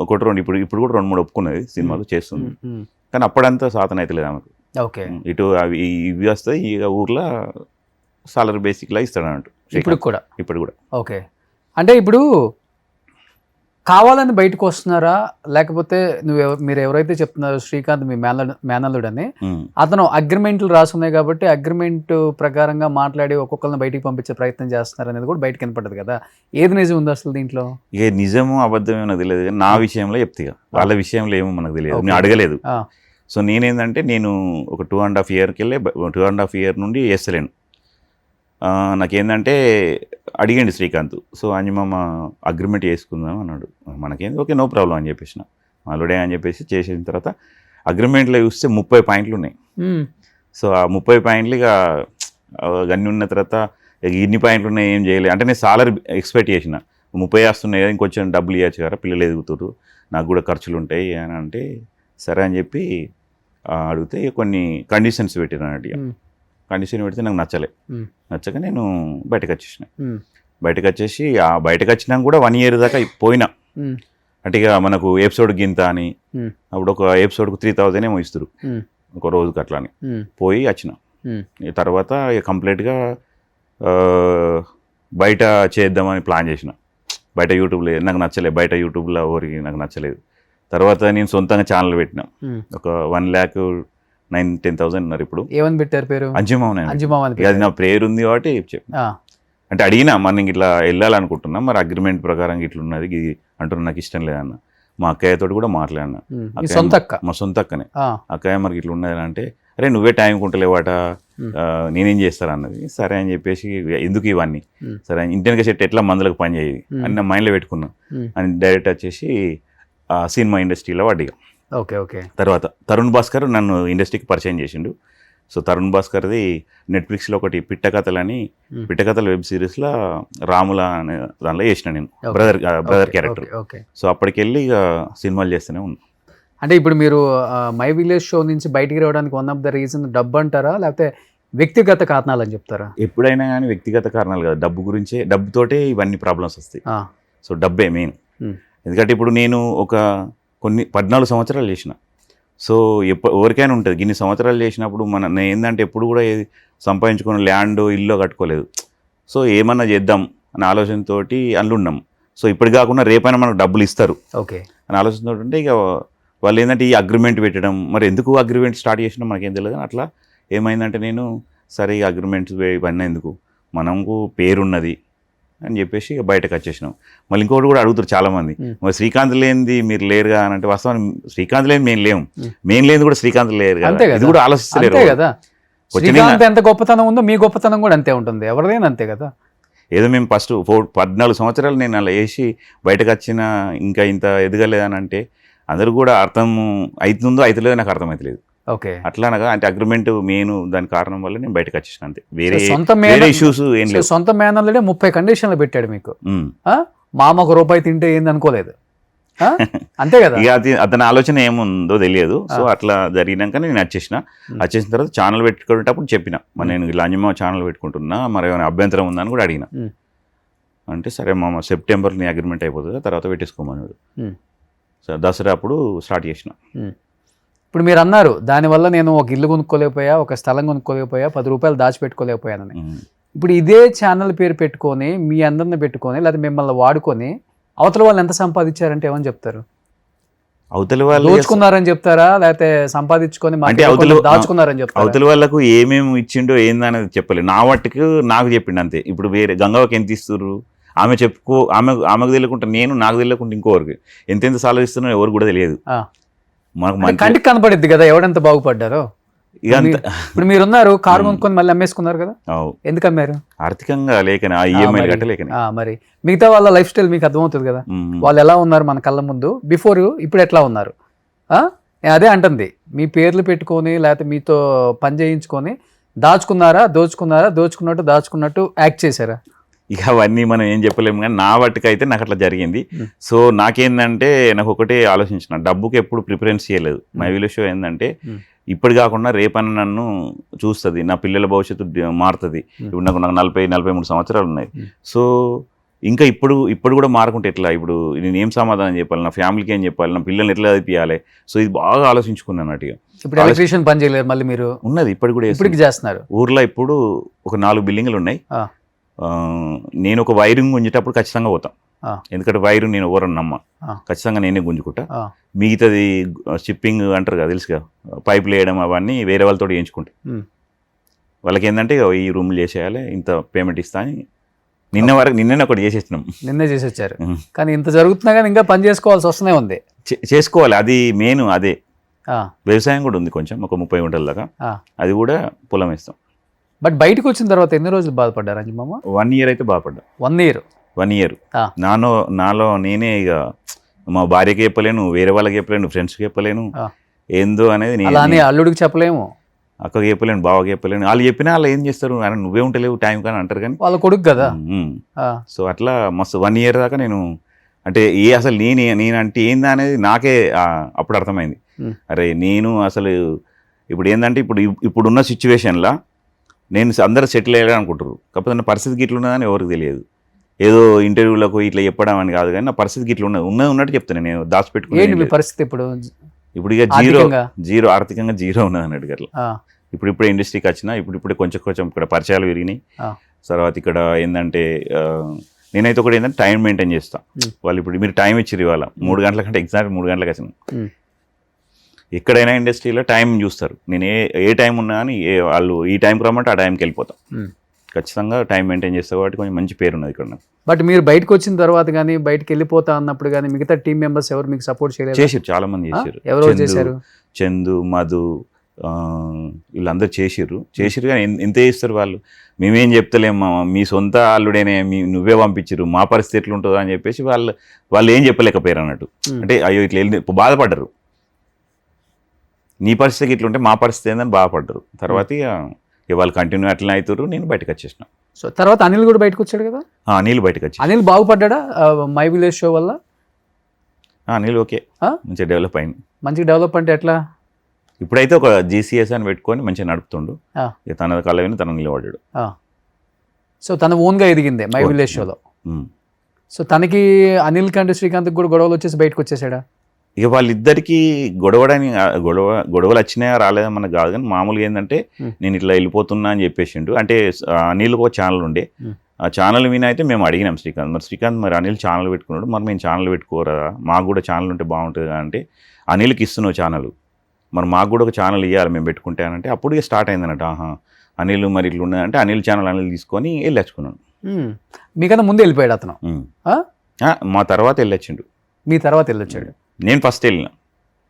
ఒకటి రెండు ఇప్పుడు కూడా 2-3 ఒప్పుకున్నది సినిమాలు చేస్తుంది, కానీ అప్పుడంతా సాధన అయితే లేదు ఆమెకు. ఇటు అవి ఇవి వస్తాయి, ఇక ఊర్లో సాలరీ బేసిక్లా ఇస్తాడు అన్నట్టు ఇప్పుడు కూడా. ఓకే, అంటే ఇప్పుడు కావాలని బయటకు వస్తున్నారా, లేకపోతే మీరు ఎవరైతే చెప్తున్నారో శ్రీకాంత్ మీ మేనల్లుడు అని, అతను అగ్రిమెంట్లు రాసున్నాయి కాబట్టి అగ్రిమెంట్ ప్రకారంగా మాట్లాడి ఒక్కొక్కరిని బయటికి పంపించే ప్రయత్నం చేస్తున్నారు అనేది కూడా బయటకు కనపడ్డది కదా, ఏది నిజం ఉంది అసలు దీంట్లో? ఇక నిజము అబద్ధమే నాకు తెలియదు, నా విషయంలో చెప్తే వాళ్ళ విషయంలో ఏమో మనకు తెలియదు, నేను అడగలేదు. సో నేనేంటంటే నేను ఒక 2.5 yearకి వెళ్ళి 2.5 year నుండి వేస్తలేను. నాకేంటంటే అడిగండి శ్రీకాంత్, సో అంజమామ అగ్రిమెంట్ చేసుకుందాం అన్నాడు. మనకేంది ఓకే నో ప్రాబ్లం అని చెప్పేసిన, మాలుడే అని చెప్పేసి చేసిన తర్వాత అగ్రిమెంట్లో చూస్తే 30 పాయింట్లు ఉన్నాయి. సో ఆ 30 పాయింట్లు ఇక అన్నీ ఉన్న తర్వాత ఇన్ని పాయింట్లు ఉన్నాయి ఏం చేయలేదు. అంటే నేను సాలరీ ఎక్స్పెక్ట్ చేసిన 30 వస్తున్నాయి కదా, ఇంకొంచెం డబ్బులు ఇవ్వచ్చు కదా, పిల్లలు ఎదుగుతారు, నాకు కూడా ఖర్చులు ఉంటాయి అని అంటే సరే అని చెప్పి అడిగితే కొన్ని కండిషన్స్ పెట్టిన అన్నట్టు. కండిషన్ పెడితే నాకు నచ్చక నేను బయటకు వచ్చేసి బయటకు వచ్చినాక కూడా 1 year దాకా పోయినా. అంటే ఇక మనకు ఎపిసోడ్ గింత అని, అప్పుడు ఒక ఎపిసోడ్కు 3000 ఏమో ఇస్తారు ఒక రోజుకి, అట్లా అని పోయి వచ్చిన. తర్వాత ఇక కంప్లీట్గా బయట చేద్దామని ప్లాన్ చేసిన. బయట యూట్యూబ్లో నాకు నచ్చలేదు, బయట యూట్యూబ్లో ఎవరికి నాకు నచ్చలేదు. తర్వాత నేను సొంతంగా ఛానల్ పెట్టినా, ఒక 1,09,10,000 ఉన్నారు ఇప్పుడు. ఏమని పెట్టారు పేరు? అంజుమామ. అది నా పేరు ఉంది కాబట్టి చెప్పిన. అంటే అడిగినా మనం ఇట్లా వెళ్ళాలనుకుంటున్నాం, మరి అగ్రిమెంట్ ప్రకారం ఇట్లా ఉన్నది అంటున్నా, నాకు ఇష్టం లేదన్న. మా అక్కయ్యతో కూడా మాట్లాడినా, మా సొంత అక్కనే. అక్కయ్య మనకి ఇట్లా ఉన్నది అంటే, అరే నువ్వే టైం కుంటలేవాట, నేనేం చేస్తాను అన్నది. సరే అని చెప్పేసి ఎందుకు ఇవన్నీ, సరే ఇంటర్నెట్ సెట్ ఎట్లా మందులకు పని చేయదు అని నా మైండ్లో పెట్టుకున్నా అని డైరెక్ట్ వచ్చేసి సినిమా ఇండస్ట్రీలో వాడిగా. ఓకే. తర్వాత తరుణ్ భాస్కర్ నన్ను ఇండస్ట్రీకి పరిచయం చేసిండు. సో తరుణ్ భాస్కర్ది నెట్ఫ్లిక్స్లో ఒకటి పిట్టకథల వెబ్ సిరీస్లో రాముల అనే దానిలో చేసిన నేను బ్రదర్ క్యారెక్టర్. సో అప్పటికెళ్ళి ఇక సినిమాలు చేస్తూనే ఉన్నా. అంటే ఇప్పుడు మీరు మై విలేజ్ షో నుంచి బయటికి రావడానికి వన్ ఆఫ్ ద రీజన్ డబ్బు అంటారా, లేకపోతే వ్యక్తిగత కారణాలు అని చెప్తారా? ఎప్పుడైనా కానీ వ్యక్తిగత కారణాలు కదా, డబ్బుతోటే ఇవన్నీ ప్రాబ్లమ్స్ వస్తాయి. సో డబ్బే మెయిన్. ఎందుకంటే ఇప్పుడు నేను కొన్ని 14 సంవత్సరాలు చేసిన. సో ఎవరికైనా ఉంటుంది, ఇన్ని సంవత్సరాలు చేసినప్పుడు నేను ఏంటంటే ఎప్పుడు కూడా సంపాదించుకున్న ల్యాండ్ ఇల్లు కట్టుకోలేదు. సో ఏమన్నా చేద్దాం అనే ఆలోచనతో అందులున్నాం. సో ఇప్పుడు కాకుండా రేపైనా మనకు డబ్బులు ఇస్తారు అని ఆలోచనతో ఉంటే ఇక వాళ్ళు ఏంటంటే ఈ అగ్రిమెంట్ పెట్టడం, మరి ఎందుకు అగ్రిమెంట్ స్టార్ట్ చేసినా మనకేం తెలియదు. అట్లా ఏమైందంటే నేను సరే ఈ అగ్రిమెంట్స్ ఇవన్నీ ఎందుకు, మనకు పేరున్నది అని చెప్పేసి బయటకు వచ్చేసినాం. మళ్ళీ ఇంకోటి కూడా అడుగుతారు చాలామంది, మరి శ్రీకాంత్ లేనిది మీరు లేరుగా అని అంటే, వాస్తవం శ్రీకాంత్ లేని మేము లేనిది కూడా శ్రీకాంత్ లేరు కదా, ఇది కూడా ఆలోచిస్తలేరు కదా. ఎంత గొప్పతనం ఉందో మీ గొప్పతనం కూడా అంతే ఉంటుంది, ఎవరిదైనా అంతే కదా. ఏదో మేము ఫస్ట్ 14 సంవత్సరాలు నేను అలా వేసి బయటకు వచ్చిన ఇంకా ఇంత ఎదగలేదని అంటే అందరూ కూడా అర్థం అవుతుందో అవుతలేదో నాకు అర్థమవుతలేదు. అట్లా అనగా అంటే అగ్రిమెంట్ మెయిన్ దాని కారణం వల్ల నేను బయటకు వచ్చేసిన అంతే, వేరే ఇష్యూస్ ఏం లేదు. సొంత మేనల్లుడే 30 కండిషన్లు పెట్టాడు మీకు, మామ ₹1 తింటే ఏంది అనుకోలేదు, అంతే కదా. ఇక అతని ఆలోచన ఏముందో తెలియదు. సో అట్లా జరిగినాక నేను వచ్చేసిన తర్వాత ఛానల్ పెట్టుకునేటప్పుడు చెప్పిన, మరి నేను ఇలా అంజమ్మ ఛానల్ పెట్టుకుంటున్నా, మరి ఏమైనా అభ్యంతరం ఉందని కూడా అడిగిన. అంటే సరే మామ సెప్టెంబర్ నీ అగ్రిమెంట్ అయిపోతుంది, తర్వాత పెట్టేసుకోమన్నాడు. సో దసరా అప్పుడు స్టార్ట్ చేసిన. ఇప్పుడు మీరు అన్నారు దానివల్ల నేను ఒక ఇల్లు కొనుక్కోలేకపోయా, ఒక స్థలం కొనుక్కోలేకపోయా, ₹10 దాచిపెట్టుకోలేకపోయానని. ఇప్పుడు ఇదే ఛానల్ పేరు పెట్టుకొని మీ అందరిని పెట్టుకొని లేదా మిమ్మల్ని వాడుకొని అవతల వాళ్ళు ఎంత సంపాదించారంటే ఏమని చెప్తారు? అవతల వాళ్ళు దోచుకున్నారని చెప్తారా, లేకపోతే సంపాదించుకొని దాచుకున్నారని చెప్తారా? అవతల వాళ్ళకు ఏమేమి ఇచ్చిండో ఏందనేది చెప్పలేదు, నా వాటికి నాకు చెప్పిండు అంతే. ఇప్పుడు వేరే గంగవ్వకి ఎంత ఇస్తారు ఆమెకు తెలియకుండా నాకు తెలియకుండా ఇంకోవరకు ఎంతెంత సాలరీ ఇస్తున్నా ఎవరు కూడా తెలియదు. మనకు కంటికి కనపడిద్ది కదా ఎవడంత బాగుపడ్డారో. ఇప్పుడు మీరున్నారు, కారు కొనుక్కొని మళ్ళీ అమ్మేసుకున్నారు కదా, ఎందుకు అమ్మారు? ఆర్థికంగా లేకనే, ఈఎంఐ కట్టలేకనే. మరి మిగతా వాళ్ళ లైఫ్ స్టైల్ మీకు అర్థమవుతుంది కదా, వాళ్ళు ఎలా ఉన్నారు మన కళ్ళ ముందు బిఫోర్, ఇప్పుడు ఎట్లా ఉన్నారు. నేను అదే అంటుంది, మీ పేర్లు పెట్టుకొని లేకపోతే మీతో పని చేయించుకొని దోచుకున్నట్టు యాక్ట్ చేశారా? ఇక అవన్నీ మనం ఏం చెప్పలేము, కానీ నా వాటికైతే నాకు అట్లా జరిగింది. సో నాకేందంటే నాకు ఒకటే ఆలోచించిన, డబ్బుకి ఎప్పుడు ప్రిఫరెన్స్ చేయలేదు. మై విలేజ్ షో ఏంటంటే ఇప్పటి కాకుండా రేపన్న నన్ను చూస్తుంది, నా పిల్లల భవిష్యత్తు మారుతుంది. ఇప్పుడు నాకు 43 సంవత్సరాలు ఉన్నాయి. సో ఇంకా ఇప్పుడు కూడా మారకుంటే ఎట్లా? ఇప్పుడు నేను ఏం సమాధానం చెప్పాలి, నా ఫ్యామిలీకి ఏం చెప్పాలి, నా పిల్లల్ని ఎట్లా చదివించాలి? సో ఇది బాగా ఆలోచించుకున్నాను అన్నట్టుగా. ఇప్పుడు ఎలక్ట్రీషియన్ పని చేయలేదు మళ్ళీ మీరు? ఉన్నది ఇప్పటికి కూడా, ఇప్పటికి చేస్తున్నారు. ఊర్లో ఇప్పుడు ఒక 4 బిల్డింగ్లు ఉన్నాయి. నేను ఒక వైరింగ్ గుంజేటప్పుడు ఖచ్చితంగా పోతాం, ఎందుకంటే వైరు నేను ఎవరన్నా నమ్మ, ఖచ్చితంగా నేనే గుంజుకుంటా. మిగతాది షిప్పింగ్ అంటారు కదా, తెలుసుగా, పైపులు వేయడం అవన్నీ వేరే వాళ్ళతో చేయించుకుంటా. వాళ్ళకి ఏంటంటే ఈ రూమ్లు చేసేయాలి, ఇంత పేమెంట్ ఇస్తా అని నిన్నే ఒకటి చేసేసినాం. నిన్నే చేసి వచ్చారు. కానీ ఇంత జరుగుతున్నా కానీ ఇంకా పని చేసుకోవాల్సి వస్తూనే ఉంది. చేసుకోవాలి, అది మెయిన్ అదే. వ్యవసాయం కూడా ఉంది కొంచెం, ఒక 30 గుంటల దాకా, అది కూడా పొలం వేస్తాం. బట్ బయటకు వచ్చిన తర్వాత ఎన్ని రోజులు బాధపడ్డారు అంజమామ? 1 year అయితే బాధపడ్డా. 1 year నాలో నేనే ఇక మా భార్యకి చెప్పలేను, వేరే వాళ్ళకి చెప్పలేను, ఫ్రెండ్స్కి చెప్పలేను, ఏందో అనేది. అలానే అల్లుడికి చెప్పలేము, అక్కకి చెప్పలేను, బావకి చెప్పలేను. వాళ్ళు చెప్పినా వాళ్ళు ఏం చేస్తారు, అని నువ్వే ఉంటలేవు టైం కానీ అంటారు, కానీ వాళ్ళ కొడుకు కదా. సో అట్లా మస్తు 1 year దాకా నేను అంటే అసలు నేనంటే ఏందా అనేది నాకే అప్పుడు అర్థమైంది. అరే నేను అసలు ఇప్పుడు ఏంటంటే ఇప్పుడున్న సిచ్యువేషన్లో నేను అందరూ సెటిల్ అయ్యాడు అనుకుంటారు, కాకపోతే నా పరిస్థితికి ఇట్లా ఉన్నదని ఎవరికి తెలియదు. ఏదో ఇంటర్వ్యూలకు ఇట్లా చెప్పడం అని కాదు, కానీ నా పరిస్థితికి ఇట్లా ఉన్నట్టు చెప్తాను, నేను దాచిపెట్టుకుని. పరిస్థితి ఇప్పుడు ఇక జీరో ఆర్థికంగా జీరో ఉన్నది అన్నట్టు అట్లా. ఇప్పుడే ఇండస్ట్రీకి వచ్చిన, ఇప్పుడే కొంచెం ఇక్కడ పరిచయాలు పెరిగినాయి. తర్వాత ఇక్కడ ఏంటంటే నేనైతే ఒకటి ఏంటంటే టైం మెయింటైన్ చేస్తాను. వాళ్ళు ఇప్పుడు మీరు టైం ఇచ్చిరు, ఇవాళ 3 గంటల కంటే ఎగ్జాక్ట్ 3 గంటలకు వచ్చిన. ఎక్కడైనా ఇండస్ట్రీలో టైం చూస్తారు, నేను ఏ టైం ఉన్నా కానీ వాళ్ళు ఈ టైంకి రమ్మంటే ఆ టైంకి వెళ్ళిపోతాం. ఖచ్చితంగా టైం మెయింటైన్ చేస్తా కాబట్టి కొంచెం మంచి పేరు ఉన్నది ఇక్కడ. బట్ మీరు బయటకు వచ్చిన తర్వాత కానీ బయటకు వెళ్ళిపోతా అన్నప్పుడు కానీ మిగతా టీం మెంబర్స్ ఎవరు మీకు సపోర్ట్ చేయలేదు? చేసారు, చాలా మంది చేశారు. ఎవరు చేశారు? చందు, మధు, వీళ్ళందరూ చేసిర్రు కానీ ఎంత చేస్తారు వాళ్ళు? మేమేం చెప్తలేము, మీ సొంత అల్లుడేనే, నువ్వే పంపించరు, మా పరిస్థితి ఎట్లుంటుందో అని చెప్పేసి వాళ్ళు ఏం చెప్పలేకపోయారు అన్నట్టు. అంటే అయ్యో ఇట్లా వెళ్ళి బాధపడ్డరు, నీ పరిస్థితికి ఇట్లుంటే మా పరిస్థితి ఏందని బాధపడ్డరు. తర్వాత వాళ్ళు కంటిన్యూ అట్లనే అవుతారు, నేను బయటకు వచ్చేసిన. సో తర్వాత అనిల్ కూడా బయటకు వచ్చాడు కదా? అనిల్ బయటకు వచ్చి. అనిల్ బాగుపడ్డా మై విలేజ్ షో వల్ల? అనిల్ ఓకే, మంచిగా డెవలప్ అయింది. మంచిగా డెవలప్ అంటే ఎట్లా? ఇప్పుడైతే ఒక GCS అని పెట్టుకొని మంచిగా నడుపుతుండు, తన కళ విని తను నిలబడ్డాడు. సో తన ఓన్గా ఎదిగిందే మై విలేజ్ షోలో. సో తనకి అనిల్ కంటే శ్రీకాంత్కి కూడా గొడవలు వచ్చేసి బయటకు వచ్చేసాడా? ఇక వాళ్ళిద్దరికి గొడవలు వచ్చినాయా రాలేదా మనకు కాదు, కానీ మామూలుగా ఏంటంటే నేను ఇట్లా వెళ్ళిపోతున్నా అని చెప్పేసిండు. అంటే అనిల్కి ఒక ఛానల్ ఉండే, ఆ ఛానల్ మీద అయితే మేము అడిగినాం శ్రీకాంత్ మరి అనిల్ ఛానల్ పెట్టుకున్నాడు, మరి మేము ఛానల్ పెట్టుకోరా, మాకు కూడా ఛానల్ ఉంటే బాగుంటుంది అంటే, అనిల్కి ఇస్తున్నావు ఛానల్, మరి మాకు కూడా ఒక ఛానల్ ఇవ్వాలి మేము పెట్టుకుంటానంటే, అప్పుడు ఇక స్టార్ట్ అయింది అన్నట్టు. అనిల్ మరి ఇట్లా ఉన్నదంటే అనిల్ ఛానల్ అనిల్ తీసుకొని వెళ్ళొచ్చుకున్నాను. మీకన్నా ముందు వెళ్ళిపోయాడు అతను? మా తర్వాత వెళ్ళొచ్చిండు. మీ తర్వాత వెళ్ళొచ్చాడు? నేను ఫస్ట్ వెళ్ళిన.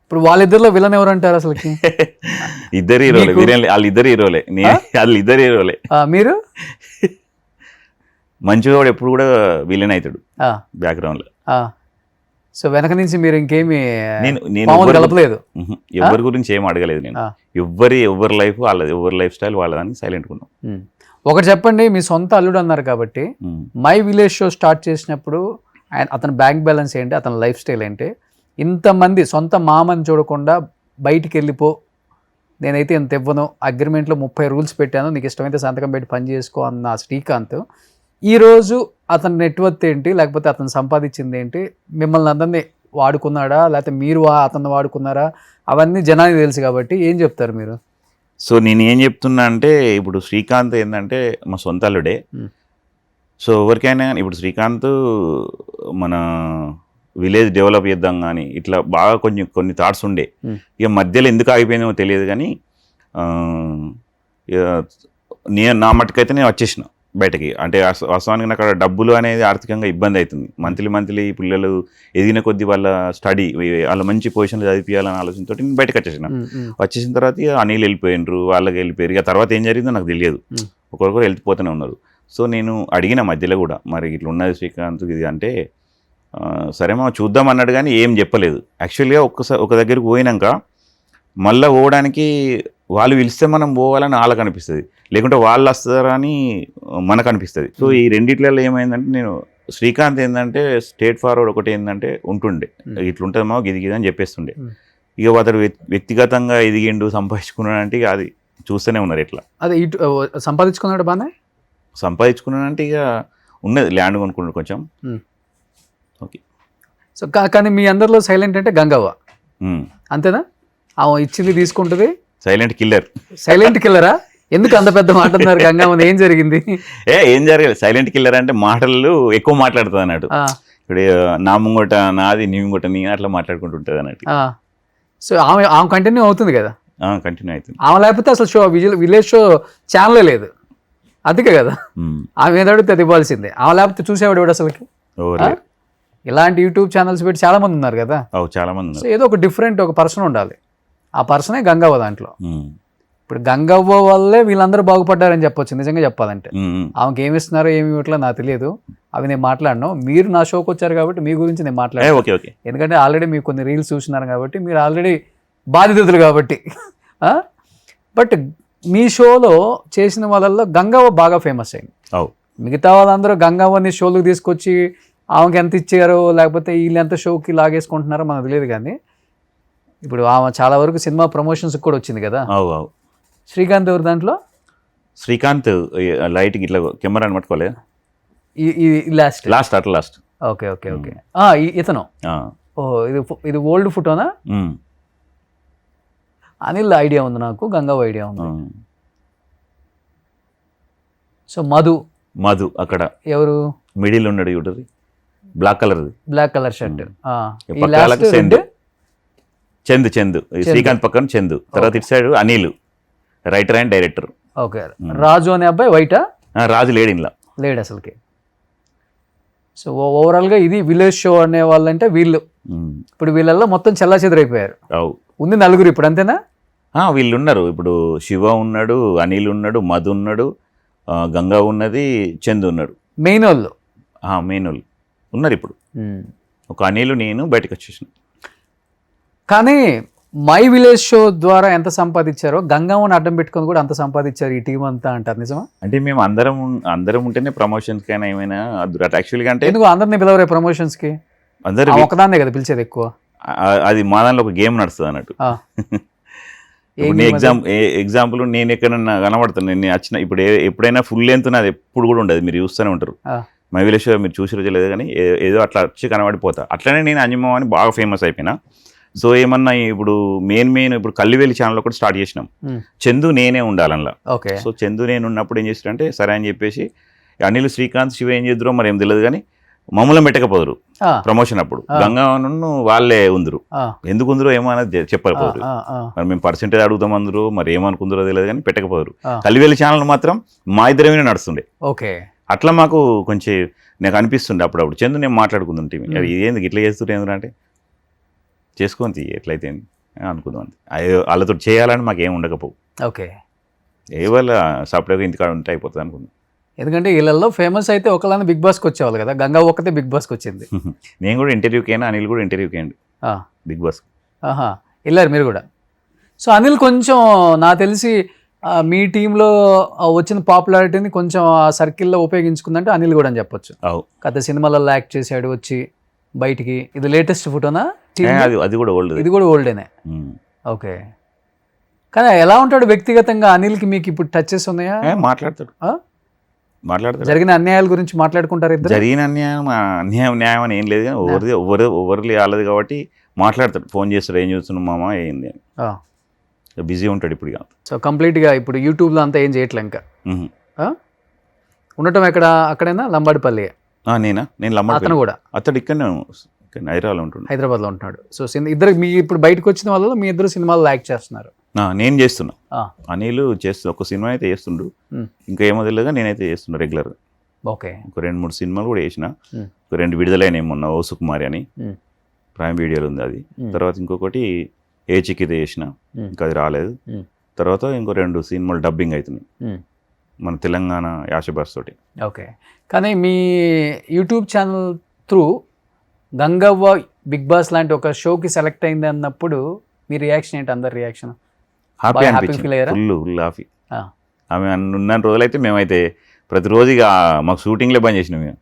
ఇప్పుడు వాళ్ళిద్దరిలో విలన్ ఎవరు అంటారు అసలు? ఇద్దరు హీరోలే, వాళ్ళిద్దరు హీరోలే, వాళ్ళిద్దరు హీరోలే. మీరు మంచిగా ఎప్పుడు కూడా విలన్ అవుతాడు బ్యాక్గ్రౌండ్ లో. సో వెనక నుంచి మీరు ఇంకేమి నేను కలపలేదు? ఎవరి గురించి ఏం అడగలేదు నేను. ఎవరి లైఫ్ వాళ్ళది, ఎవరి లైఫ్ స్టైల్ వాళ్ళదని సైలెంట్ ఉన్నాం. ఒకటి చెప్పండి, మీ సొంత అల్లుడు అన్నారు కాబట్టి, మై విలేజ్ షో స్టార్ట్ చేసినప్పుడు అతని బ్యాంక్ బ్యాలెన్స్ ఏంటి, అతని లైఫ్ స్టైల్ ఏంటి? ఇంతమంది సొంత మామని చూడకుండా బయటికి వెళ్ళిపో, నేనైతే ఇంత ఇవ్వను, అగ్రిమెంట్లో 30 రూల్స్ పెట్టాను, నీకు ఇష్టమైతే సంతకం పెట్టి పని చేసుకో అన్న శ్రీకాంత్ ఈరోజు అతని నెట్వర్త్ ఏంటి, లేకపోతే అతను సంపాదించింది ఏంటి? మిమ్మల్ని అందరినీ వాడుకున్నాడా, లేకపోతే మీరు అతన్ని వాడుకున్నారా? అవన్నీ జనానికి తెలుసు కాబట్టి ఏం చెప్తారు మీరు? సో నేను ఏం చెప్తున్నా అంటే, ఇప్పుడు శ్రీకాంత్ ఏంటంటే మా సొంత అల్లుడే. సో ఎవరికైనా ఇప్పుడు శ్రీకాంత్ మన విలేజ్ డెవలప్ చేద్దాం కానీ ఇట్లా బాగా కొన్ని థాట్స్ ఉండే. ఇక మధ్యలో ఎందుకు ఆగిపోయిందో తెలియదు, కానీ నా మట్టుకైతే నేను వచ్చేసిన బయటకి. అంటే వాస్తవానికి నాకు అక్కడ డబ్బులు అనేది ఆర్థికంగా ఇబ్బంది అవుతుంది. మంత్లీ పిల్లలు ఎదిగిన కొద్దీ వాళ్ళ స్టడీ, వాళ్ళ మంచి పొజిషన్లో చదివించాలనే ఆలోచనతో నేను బయటకు వచ్చేసిన తర్వాత అనిల్ వెళ్ళిపోయినరు, వాళ్ళకి వెళ్ళిపోయారు. ఇక తర్వాత ఏం జరిగిందో నాకు తెలియదు, ఒకరికొకరు వెళ్ళిపోతూనే ఉన్నారు. సో నేను అడిగిన మధ్యలో కూడా, మరి ఇట్లా ఉన్నది శ్రీకాంత్ ఇది అంటే, సరే మా చూద్దాం అన్నాడు, కానీ ఏం చెప్పలేదు. యాక్చువల్గా ఒక దగ్గరికి పోయినాక మళ్ళీ పోవడానికి వాళ్ళు పిలిస్తే మనం పోవాలని వాళ్ళకి అనిపిస్తుంది, లేకుంటే వాళ్ళు వస్తారని మనకు అనిపిస్తుంది. సో ఈ రెండిట్లలో ఏమైందంటే నేను శ్రీకాంత్ ఏంటంటే స్ట్రేట్ ఫార్వర్డ్ ఒకటి ఏంటంటే ఉంటుండే, ఇట్లుంటుంది మా గిది అని చెప్పేస్తుండే. ఇక అతడు వ్యక్తిగతంగా ఎదిగిండు సంపాదించుకున్నాడంటే ఇక అది చూస్తూనే ఉన్నారు. ఎట్లా అదే ఇటు సంపాదించుకున్నాడు బాగానే సంపాదించుకున్నాడంటే ఇక ఉన్నది ల్యాండ్ కొనుక్కున్నాడు కొంచెం. ఓకే. సో కానీ మీ అందరిలో సైలెంట్ అంటే గంగవ్వ అంతేనా? ఆమె ఇచ్చింది తీసుకుంటుంది. Silent killer. సైలెంట్ కిల్లరా? ఎందుకు అంత పెద్ద మాట అన్నారు గంగవ్వ? ఏం జరిగింది? ఏం జరగలేదు. సైలెంట్ కిల్లర్ అంటే మాటలు ఎక్కువ మాట్లాడుతుంది అన్నట్టు. ఇప్పుడు నా ముంగట నాది, నీ ముంగట నీ అట్లా మాట్లాడుకుంటుంటుంది అన్నట్టు. సో ఆమె కంటిన్యూ అవుతుంది కదా? కంటిన్యూ అవుతుంది. ఆమె లేకపోతే అసలు షో విలేజ్ షో ఛానలే లేదు. అందుకే కదా ఆమె ఏదో అడిగితే అది ఇవ్వాల్సిందే. ఆమె లేకపోతే చూసేవాడు ఎవడు అసలుకి? ఇలాంటి యూట్యూబ్ ఛానల్స్ పెట్టి చాలా మంది ఉన్నారు కదా. చాలా మంది. సో ఏదో ఒక డిఫరెంట్ ఒక పర్సన్ ఉండాలి. ఆ పర్సనే గంగవ్వ దాంట్లో. ఇప్పుడు గంగవ్వ వల్లే వీళ్ళందరూ బాగుపడ్డారని చెప్పొచ్చు నిజంగా చెప్పాలంటే. ఆమెకి ఏమి ఇస్తున్నారో ఏమి ఇవ్వట్లేదు నాకు తెలియదు, అవి నేను మాట్లాడను. మీరు నా షోకి వచ్చారు కాబట్టి మీ గురించి నేను మాట్లాడాను. ఎందుకంటే ఆల్రెడీ మీకు కొన్ని రీల్స్ చూస్తున్నారు కాబట్టి మీరు ఆల్రెడీ బాధితులు కాబట్టి. బట్ మీ షోలో చేసిన వాళ్ళల్లో గంగవ్వ బాగా ఫేమస్ అయింది. మిగతా వాళ్ళందరూ గంగవ్వని షోలకు తీసుకొచ్చి ఆమెకి ఎంత ఇచ్చారో లేకపోతే వీళ్ళు ఎంత షోకి లాగేసుకుంటున్నారో మనకు తెలియదు. కానీ ఇప్పుడు ఆమె చాలా వరకు సినిమా ప్రమోషన్స్ కూడా వచ్చింది కదా. శ్రీకాంత్ ఎవరు దాంట్లో? శ్రీకాంత్ లైట్ ఇట్లా కెమెరా పట్టుకోలే లాస్ట్. Okay okay okay. ఇతను ఇది ఓల్డ్ ఫోటోనా? అనిల్ ఐడియా ఉంది నాకు, గంగవ్వ ఐడియా ఉంది. సో మధు అక్కడ ఎవరు? మిడిల్ ఉన్నాడు చూడరు, black colour shirt. Chandu Srikanth పక్కన చందు. తర్వాత ఇటు side Anil, writer and director. Okay. Raju అనే అబ్బాయి వైటా? రాజు లేడు అసలుకి. సో ఓవరాల్గా ఇది విలేజ్ షో అనే వాళ్ళంటే వీళ్ళు. ఇప్పుడు వీళ్ళల్లో మొత్తం చెల్లాచెదరైపోయారు. ఉంది నలుగురు ఇప్పుడు, అంతేనా? వీళ్ళు ఉన్నారు ఇప్పుడు. శివ ఉన్నాడు, అనిల్ ఉన్నాడు, మధు ఉన్నాడు, గంగా ఉన్నది, చందు ఉన్నాడు. మెయిన్ వాళ్ళు ఉన్నారు ఇప్పుడు. ఒక అనిల్ నేను బయటకు వచ్చేసిన. కానీ మై విలేజ్ షో ద్వారా ఎంత సంపాదించారో గంగవ్వని అడ్డం పెట్టుకొని కూడా అంత సంపాదించారు ఈ టీం అంతా అంటారు. నిజమా? అంటే మేము అందరం ఉంటేనే ప్రమోషన్స్ కైనా ఏమైనా యాక్చువల్గా. అంటే ఎందుకు అందరినీ పిలవరే ప్రమోషన్స్ కి? అందరూ ఒకదాన్నే కదా పిలిచేది ఎక్కువ. అది మా దానిలో ఒక గేమ్ నడుస్తుంది అన్నట్టు. ఎగ్జాంపుల్ నేను ఎక్కడన్నా కనబడతాను, నేను వచ్చిన ఇప్పుడు ఎప్పుడైనా ఫుల్ లెంత్ నాది ఎప్పుడు కూడా ఉండదు, మీరు చూస్తూనే ఉంటారు. మై విలేజ్ షో మీరు చూసి రోజు లేదు కానీ ఏదో అట్లా వచ్చి కనబడిపోతా. అట్లనే నేను అంజమ్మ అని బాగా ఫేమస్ అయిపోయినా. సో ఏమన్నా ఇప్పుడు మెయిన్ ఇప్పుడు కల్లివేలి ఛానల్ కూడా స్టార్ట్ చేసినాం. చందు నేనే ఉండాలన్నా. సో చందు నేను ఉన్నప్పుడు ఏం చేస్తారంటే సరే అని చెప్పేసి అనిల్, శ్రీకాంత్, శివ ఏం చేద్దరో మరి ఏం తెలియదు కానీ మమ్మల్ని పెట్టకపోదురు ప్రమోషన్ అప్పుడు. గంగాను వాళ్ళే ఉందరు. ఎందుకు ఉందరో ఏమో అనేది చెప్పకపోదురు. మరి మేము పర్సెంటేజ్ అడుగుతాం అందరూ, మరి ఏమనుకుందరో తెలియదు కానీ పెట్టకపోదురు. కల్లివేలి ఛానల్ మాత్రం మా ఇద్దరమే నడుస్తుండే. అట్లా మాకు కొంచెం నాకు అనిపిస్తుండే అప్పుడప్పుడు. చందు నేను మాట్లాడుకుంటుంటే అది ఏంది ఇట్లా చేస్తుంటే ఎందుకంటే చేసుకొని ఎట్లయితే అనుకుందాం. వాళ్ళతో చేయాలని మాకు ఏమి ఉండకపోవు. ఏ వాళ్ళ సపరేట్గా ఇంటికాడ ఉంటే అయిపోతుంది అనుకుందాం. ఎందుకంటే వీళ్ళల్లో ఫేమస్ అయితే ఒకళ్ళని బిగ్ బాస్కి వచ్చేవాళ్ళు కదా. గంగా ఒక్కతే బిగ్ బాస్కి వచ్చింది. నేను కూడా ఇంటర్వ్యూకి అయినా, అనిల్ కూడా ఇంటర్వ్యూకి అయ్యండి బిగ్ బాస్. వెళ్ళారు మీరు కూడా. సో అనిల్ కొంచెం నాకు తెలిసి మీ టీంలో వచ్చిన పాపులారిటీని కొంచెం ఆ సర్కిల్లో ఉపయోగించుకుందంటే అనిల్ కూడా అని చెప్పొచ్చు. కథ సినిమాలలో యాక్ట్ చేశాడు వచ్చి బయటికి. ఇది లేటెస్ట్ ఫోటోనా? అది కూడా ఓల్డ్. ఇది కూడా ఓల్డేనే. ఓకే. కానీ ఎలా ఉంటాడు వ్యక్తిగతంగా అనిల్కి? మీకు ఇప్పుడు టచెస్ ఉన్నాయా? మాట్లాడతాడు. జరిగిన అన్యాయాల గురించి మాట్లాడుకుంటారు ఇద్దరు? జరిగిన న్యాయం అని ఏం లేదు కానీ ఎవరిది వాళ్ళది కాబట్టి మాట్లాడతాడు. ఫోన్ చేస్తాడు, ఏం చూస్తున్నాం మామ ఏంది అని. బిజీ ఉంటాడు ఇప్పుడు. సో కంప్లీట్గా ఇప్పుడు యూట్యూబ్లో అంతా ఏం చేయట్లే ఇంకా. ఉండటం ఎక్కడ? అక్కడైనా లంబాడిపల్లి. నేను లంబాడి. అతను కూడా? అతడు ఇక్కడనే హైదరాబాద్లో ఉంటున్నాడు. సో ఇద్దరు మీ ఇప్పుడు బయటకు వచ్చిన వాళ్ళలో మీ ఇద్దరు సినిమాలు యాక్ట్ చేస్తున్నారు. నేను చేస్తున్నా, అనిల్ చేస్తున్నా. ఒక సినిమా అయితే చేస్తుండు, ఇంకా ఏమో తెలియదుగా నేనైతే చేస్తున్నా రెగ్యులర్గా. ఓకే. ఒక 2-3 సినిమాలు కూడా చేసిన. ఒక 2 విడుదలైన ఏమన్నా ఓ సుకుమారి అని ప్రైమ్ వీడియోలో ఉంది అది. తర్వాత ఇంకొకటి ఏ చిక్కితే చేసిన, ఇంకా అది రాలేదు. తర్వాత ఇంకో 2 సినిమాలు డబ్బింగ్ అవుతున్నాయి మన తెలంగాణ యాషబాస్ తోటి. ఓకే. కానీ మీ YouTube channel through Gangavva Bigg Boss లాంటి ఒక షోకి సెలెక్ట్ అయింది అన్నప్పుడు మీ రియాక్షన్ ఏంటి, అందరి రియాక్షన్? హ్యాపీ బాగా happy అనిపించింది, feel అయ్యారా? Full happy. ఆమె ఉన్న రోజులైతే మేమైతే ప్రతిరోజు ఇక మాకు షూటింగ్లే బంద్ చేసినాం మేము.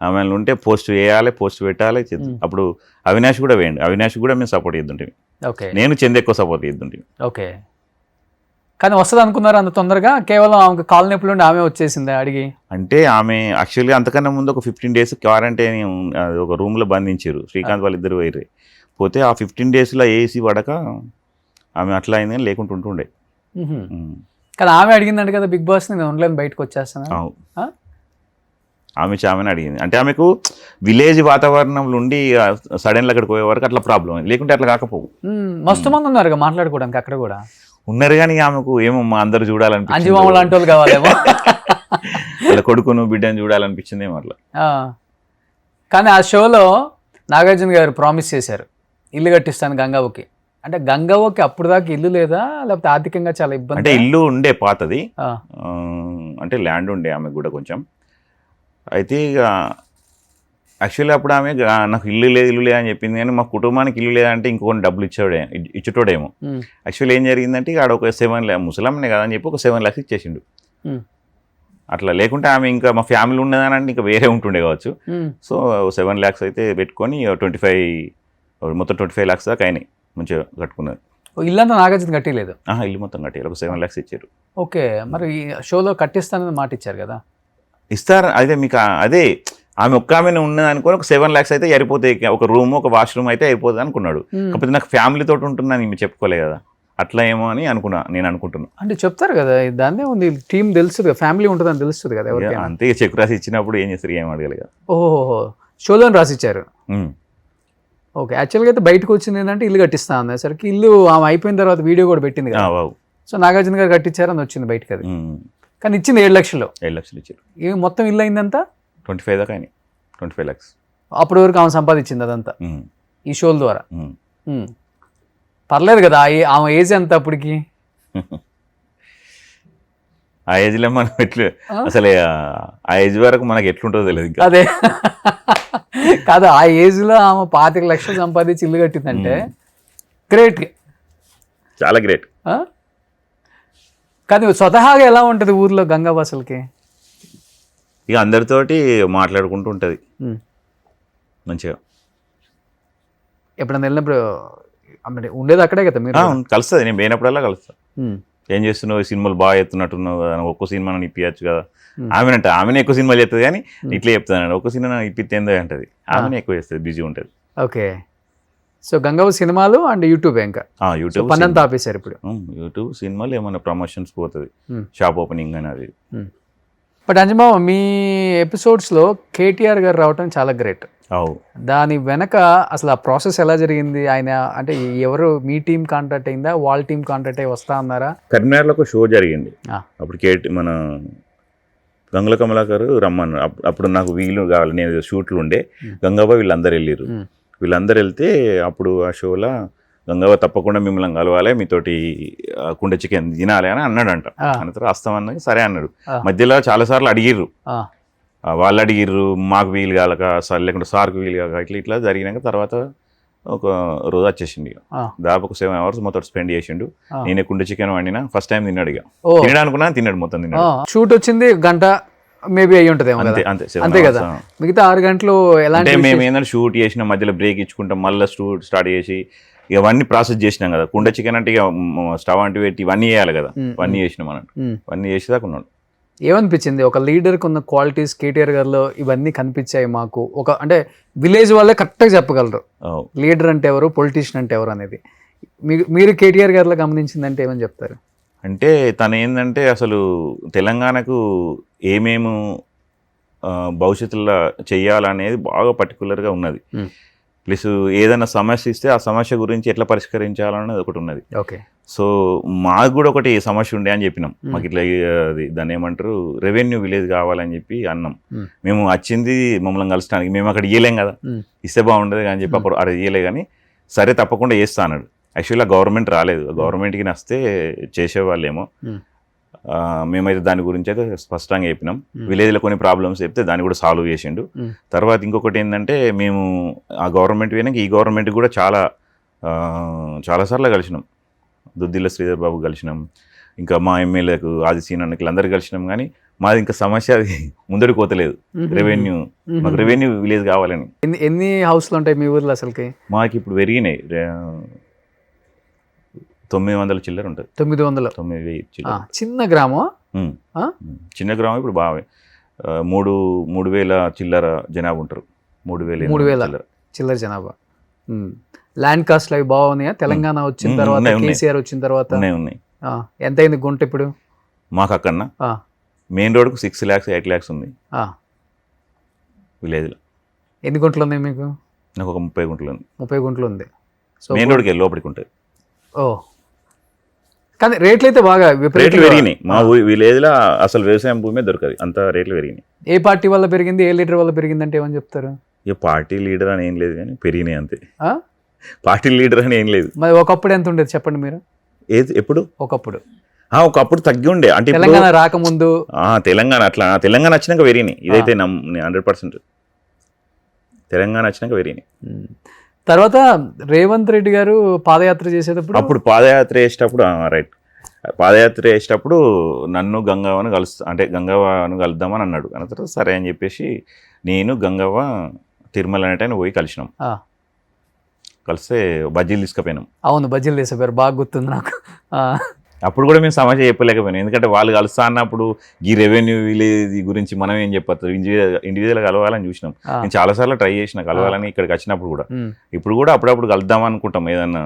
ఆమె ఉంటే పోస్ట్ వేయాలి, పోస్ట్ పెట్టాలి. అప్పుడు అవినాష్ కూడా వేయండి, అవినాష్ కూడా మేము సపోర్ట్ చేద్దుంటే, ఓకే నేను చంద ఎక్కువ సపోర్ట్ చేద్దుంటే. ఓకే. కానీ వస్తుంది అనుకున్నారు అంత తొందరగా? కేవలం ఆమెకు కాలు నొప్పులు ఉండి ఆమె వచ్చేసింది అడిగి? అంటే ఆమె యాక్చువల్గా అంతకన్నా ముందు ఒక 15 days క్వారంటైన్ ఒక రూమ్లో బంధించారు. శ్రీకాంత్ వాళ్ళిద్దరు పోయి పోతే ఆ 15 daysలో ఏసీ పడక ఆమె అట్లా అయింది, కానీ లేకుంటూ ఉంటుండే. కానీ ఆమె అడిగిందంట కదా బిగ్ బాస్, నేను ఉండలేను బయటకు వచ్చేస్తాను. ఆమెను అడిగింది. అంటే ఆమెకు విలేజ్ వాతావరణంలో ఉండి సడన్గా అక్కడికి పోయే వరకు అట్లా ప్రాబ్లం అయింది, లేకుంటే అట్లా కాకపోవు. మస్తు మంది ఉన్నారు మాట్లాడుకోవడానికి అక్కడ కూడా ఉన్నారు, కానీ ఆమెకు ఏమో మా అందరు చూడాలనిపించింది, అంజుమామ లాంటి వాళ్ళు కావాలేమో, వాళ్ళ కొడుకును బిడ్డను చూడాలనిపించింది ఏమో అట్లా. కానీ ఆ షోలో నాగార్జున గారు ప్రామిస్ చేశారు ఇల్లు కట్టిస్తాను గంగవ్వకి. అంటే గంగవ్వకి అప్పుడు దాకా ఇల్లు లేదా, లేకపోతే ఆర్థికంగా చాలా ఇబ్బంది? అంటే ఇల్లు ఉండే పాతది, అంటే ల్యాండ్ ఉండే ఆమెకు కూడా కొంచెం. అయితే ఇక యాక్చువల్లీ అప్పుడు ఆమె నాకు ఇల్లు లేదు అని చెప్పింది, కానీ మా కుటుంబానికి ఇల్లు లేదంటే ఇంకొన్ని డబ్బులు ఇచ్చేటోడేమో. యాక్చువల్లీ ఏం జరిగిందంటే ఆడ ఒక 7 lakhs, ముసలమ్మనే కదా అని చెప్పి ఒక 7 lakhs ఇచ్చేసిండు అట్లా. లేకుంటే ఆమె ఇంకా మా ఫ్యామిలీ ఉన్నదని అంటే ఇంకా వేరే ఉంటుండే కావచ్చు. సో 7 lakhs అయితే పెట్టుకొని 25 మొత్తం 25 lakhs దాకా అయినాయి, మంచిగా కట్టుకున్నారు. ఇల్లంతా నాగార్జున కట్టలేదు? ఇల్లు మొత్తం కట్టారు, ఒక 7 lakhs ఇచ్చారు. ఓకే. మరి ఈ షోలో కట్టిస్తానని మాట ఇచ్చారు కదా? ఇస్తారు, అదే మీకు అదే ఆమె ఒక్క ఆమెను ఉన్నది అనుకోని ఒక 7 lakhs అయితే సరిపోతాయి, ఒక రూమ్ ఒక వాష్రూమ్ అయితే అయిపోతుంది అనుకున్నాడు. కాకపోతే నాకు ఫ్యామిలీతో ఉంటున్నాను మేము చెప్పుకోలే కదా, అట్లా ఏమో అని నేను అనుకుంటున్నాను. అంటే చెప్తారు కదా, దాన్నే ఉంది, టీం తెలుస్తుంది, ఫ్యామిలీ ఉంటుందని తెలుస్తుంది కదా ఎవరికైనా. అంతే, చెక్ రాసి ఇచ్చినప్పుడు ఏం చేస్తారు, ఏం అడగాలి కదా. ఓహో, షోలో రాసిచ్చారు. ఓకే. యాక్చువల్గా అయితే బయటకు వచ్చింది ఏంటంటే ఇల్లు కట్టిస్తా అనేసరికి, ఇల్లు ఆమె అయిపోయిన తర్వాత వీడియో కూడా పెట్టింది కదా. సో నాగార్జున గారు కట్టించారు అని వచ్చింది బయటకు అది. కానీ ఇచ్చింది 7 lakhs. 7 lakhs ఇచ్చారు. ఇవి మొత్తం ఇల్లు అయిందంతా 25 దాకా అయినాయి, 25 lakhs. అప్పటి వరకు ఆమె సంపాదించింది అదంతా ఈ షోల ద్వారా. పర్లేదు కదా, ఆమె ఏజ్ ఎంత అప్పటికి? ఆ ఏజ్లో మనం అసలు ఆ ఏజ్ వరకు మనకి ఎట్లుంటుందో తెలియదు ఇంకా. అదే కాదు, ఆ ఏజ్లో ఆమె 25 lakhs సంపాదించి ఇల్లు కట్టిందంటే గ్రేట్, చాలా గ్రేట్. కానీ స్వతహాగా ఎలా ఉంటుంది ఊర్లో గంగవ్వ అసలుకి? ఇక అందరితోటి మాట్లాడుకుంటూ ఉంటుంది మంచిగా. ఎప్పుడైనా వెళ్ళినప్పుడు అంటే ఉండేది అక్కడే కదా మీరు? కలుస్తుంది, నేను పోయినప్పుడల్లా కలుస్తాను. ఏం చేస్తున్నావు, సినిమాలు బాగా ఎత్తున్నట్టున్నావు కదా, ఒక్క సినిమా ఇప్పించచ్చు కదా. ఆమెనే ఎక్కువ సినిమాలు చేస్తుంది, కానీ ఇట్లా చెప్తాను ఒక్క సినిమా ఇప్పిస్తేందో అంటది. ఆమెనే ఎక్కువ చేస్తుంది, బిజీ ఉంటుంది. ఓకే. సో గంగవ్వ సినిమాలు అండ్ యూట్యూబ్, ఇంకా యూట్యూబ్ పని అంతా ఆపేశారు ఇప్పుడు? యూట్యూబ్, సినిమాలు, ఏమైనా ప్రమోషన్స్ పోతుంది, షాప్ ఓపెనింగ్ అని అది. బట్ అంజమామ, మీ ఎపిసోడ్స్లో కేటీఆర్ గారు రావటం చాలా గ్రేట్. దాని వెనక అసలు ఆ ప్రాసెస్ ఎలా జరిగింది? ఆయన అంటే ఎవరు, మీ టీం కాంటాక్ట్ అయిందా, వాళ్ళ టీం కాంటాక్ట్ అయ్యి వస్తా అన్నారా? కరీంనగర్లో ఒక షో జరిగింది, అప్పుడు మన గంగుల కమలాకర్ రమ్మన్నారు. అప్పుడు నాకు వీలు కావాలి, నేను షూట్లు ఉండే, గంగవ్వ వీళ్ళందరూ వెళ్ళారు. వీళ్ళందరూ వెళ్తే అప్పుడు ఆ షోలో గంగవ్వ తప్పకుండా మిమ్మల్ని కలవాలి, మీతోటి కుండ చికెన్ తినాలి అని అన్నాడంట. అన్న వస్తామన్నది సరే అన్నాడు. మధ్యలో చాలాసార్లు అడిగిర్రు, వాళ్ళు అడిగిర్రు, మాకు వీలు కాలక, లేకుంటే సార్కు వీలు కాక, ఇట్లా జరిగినాక తర్వాత ఒక రోజు వచ్చేసిండు. దాదాపు ఒక 7 hours మొత్తం స్పెండ్ చేసిండు. నేనే కుండ చికెన్ వండినా, ఫస్ట్ టైం తిన్నాడు. ఇక తినడా అనుకున్నా, తిన్నాడు, మొత్తం తిన్నాడు. షూట్ వచ్చింది గంట మేబీ అయ్యి ఉంటుంది అంతే కదా, మిగతా 6 గంటలు ఎలా అంటే మేము ఏంటంటే షూట్ చేసిన మధ్యలో బ్రేక్ ఇచ్చుకుంటాం, మళ్ళీ షూట్ స్టార్ట్ చేసి ఇవన్నీ ప్రాసెస్ చేసినాం కదా. కుండ చికెన్ అంటే ఇక స్టవ్ అంటూ పెట్టి ఇవన్నీ చేయాలి కదా, ఇవన్నీ చేసినాం అన్నట్టు. ఇవన్నీ చేసేదాకా ఉన్నాడు. ఏమనిపించింది, ఒక లీడర్కి ఉన్న క్వాలిటీస్ కేటీఆర్ గారిలో ఇవన్నీ కనిపించాయి మాకు? ఒక అంటే విలేజ్ వాళ్ళే కరెక్ట్గా చెప్పగలరు లీడర్ అంటే ఎవరు, పొలిటీషియన్ అంటే ఎవరు అనేది. మీరు కేటీఆర్ గారిలో గమనించిందంటే ఏమని చెప్తారు? అంటే తను ఏంటంటే అసలు తెలంగాణకు ఏమేమి భవిష్యత్తులో చెయ్యాలనేది బాగా పర్టికులర్గా ఉన్నది. ప్లస్ ఏదైనా సమస్య ఇస్తే ఆ సమస్య గురించి ఎట్లా పరిష్కరించాలనేది ఒకటి ఉన్నది. ఓకే. సో మాకు కూడా ఒకటి సమస్య ఉండే అని చెప్పినాం. మాకు ఇట్లా దాన్ని ఏమంటారు, రెవెన్యూ విలేజ్ కావాలని చెప్పి అన్నాం. మేము వచ్చింది మమ్మల్ని కలచడానికి, మేము అక్కడ ఇయ్యలేం కదా, ఇస్తే బాగుండదు అని చెప్పి అప్పుడు అక్కడ ఇయ్యలే. కానీ సరే తప్పకుండా చేస్తా అన్నాడు. యాక్చువల్లీ గవర్నమెంట్ రాలేదు, గవర్నమెంట్కి నస్తే చేసేవాళ్ళేమో. మేమైతే దాని గురించి అయితే స్పష్టంగా చెప్పినాం. విలేజ్లో కొన్ని ప్రాబ్లమ్స్ చెప్తే దాన్ని కూడా సాల్వ్ చేసిండు. తర్వాత ఇంకొకటి ఏంటంటే, మేము ఆ గవర్నమెంట్ పోయినాక ఈ గవర్నమెంట్ కూడా చాలా చాలాసార్లు కలిసినాం. దుద్దిల్ల శ్రీధర్ బాబు కలిసినాం, ఇంకా మా ఎమ్మెల్యేలకు ఆది సీనానికి అందరు కలిసినాం. కానీ మాది ఇంకా సమస్య అది ముందడికి పోతలేదు. రెవెన్యూ, మాకు రెవెన్యూ విలేజ్ కావాలని. ఎన్ని హౌస్లు ఉంటాయి మీ ఊర్లో అసలుకి? మాకు ఇప్పుడు పెరిగినాయి, 900 చిల్లర ఉంటుంది. 900. 9,000 చిల్లర. చిన్న గ్రామం. చిన్న గ్రామం. ఇప్పుడు బాగా 3,000 చిల్లర జనాభా ఉంటారు. 3,000 చిల్లర జనాభా. ల్యాండ్ కాస్ట్లు అవి బాగున్నాయా? తెలంగాణ వచ్చిన తర్వాత, కేసీఆర్ వచ్చిన తర్వాత ఉన్నాయి. ఎంత అయింది గుంట ఇప్పుడు మాకు? అక్కడన్నా మెయిన్ రోడ్కు 6 lakhs 8 lakhs ఉంది విలేజ్లో. ఎన్ని గుంటలు ఉన్నాయి మీకు? నాకు ఒక 30 గుంటలు ఉంది. 30 గుంటలు ఉంది. సో మెయిన్ రోడ్కి లోపలికి ఉంటుంది. కానీ రేట్లు అయితే బాగా రేట్లు పెరిగినాయి. మా విలేజ్లో అసలు వ్యవసాయం భూమి దొరకదు, అంత రేట్లు పెరిగినాయి. ఏ పార్టీ వల్ల పెరిగింది, ఏ లీడర్ వల్ల పెరిగింది అంటే ఏమని చెప్తారు? ఇక పార్టీ లీడర్ అని ఏం లేదు, కానీ పెరిగినాయి అంతే. పార్టీ లీడర్ అని ఏం లేదు. మరి ఒకప్పుడు ఎంత ఉండేది చెప్పండి మీరు? ఎప్పుడు? ఒకప్పుడు తగ్గి ఉండే. అంటే తెలంగాణ రాకముందు. తెలంగాణ అట్లా, తెలంగాణ వచ్చినాక పెరిగినాయి. ఇదైతే 100% తెలంగాణ వచ్చినాక పెరిగినాయి. తర్వాత రేవంత్ రెడ్డి గారు పాదయాత్ర చేసేటప్పుడు, అప్పుడు పాదయాత్ర చేసేటప్పుడు రైట్, పాదయాత్ర చేసేటప్పుడు నన్ను గంగవ్వను గంగవ్వను కలుద్దామని అన్నాడు. అన్న తర్వాత సరే అని చెప్పేసి నేను గంగవ్వ తిరుమల అనేటైనా పోయి కలిసినాం. కలిస్తే బజ్జీలు తీసుకుపోయినాం. అవును, బజ్జీలు తీసిపోయారు, బాగా గుర్తుంది నాకు. అప్పుడు కూడా మేము సమస్య చెప్పలేకపోయినాం, ఎందుకంటే వాళ్ళు కలుస్తా అన్నప్పుడు ఈ రెవెన్యూ విలేజ్ గురించి మనం ఏం చెప్పచ్చు, ఇండివిజువల్గా కలవాలని చూసినాం. నేను చాలాసార్లు ట్రై చేసిన కలవాలని ఇక్కడికి వచ్చినప్పుడు కూడా. ఇప్పుడు కూడా అప్పుడప్పుడు కలుద్దాం అనుకుంటాం, ఏదన్నా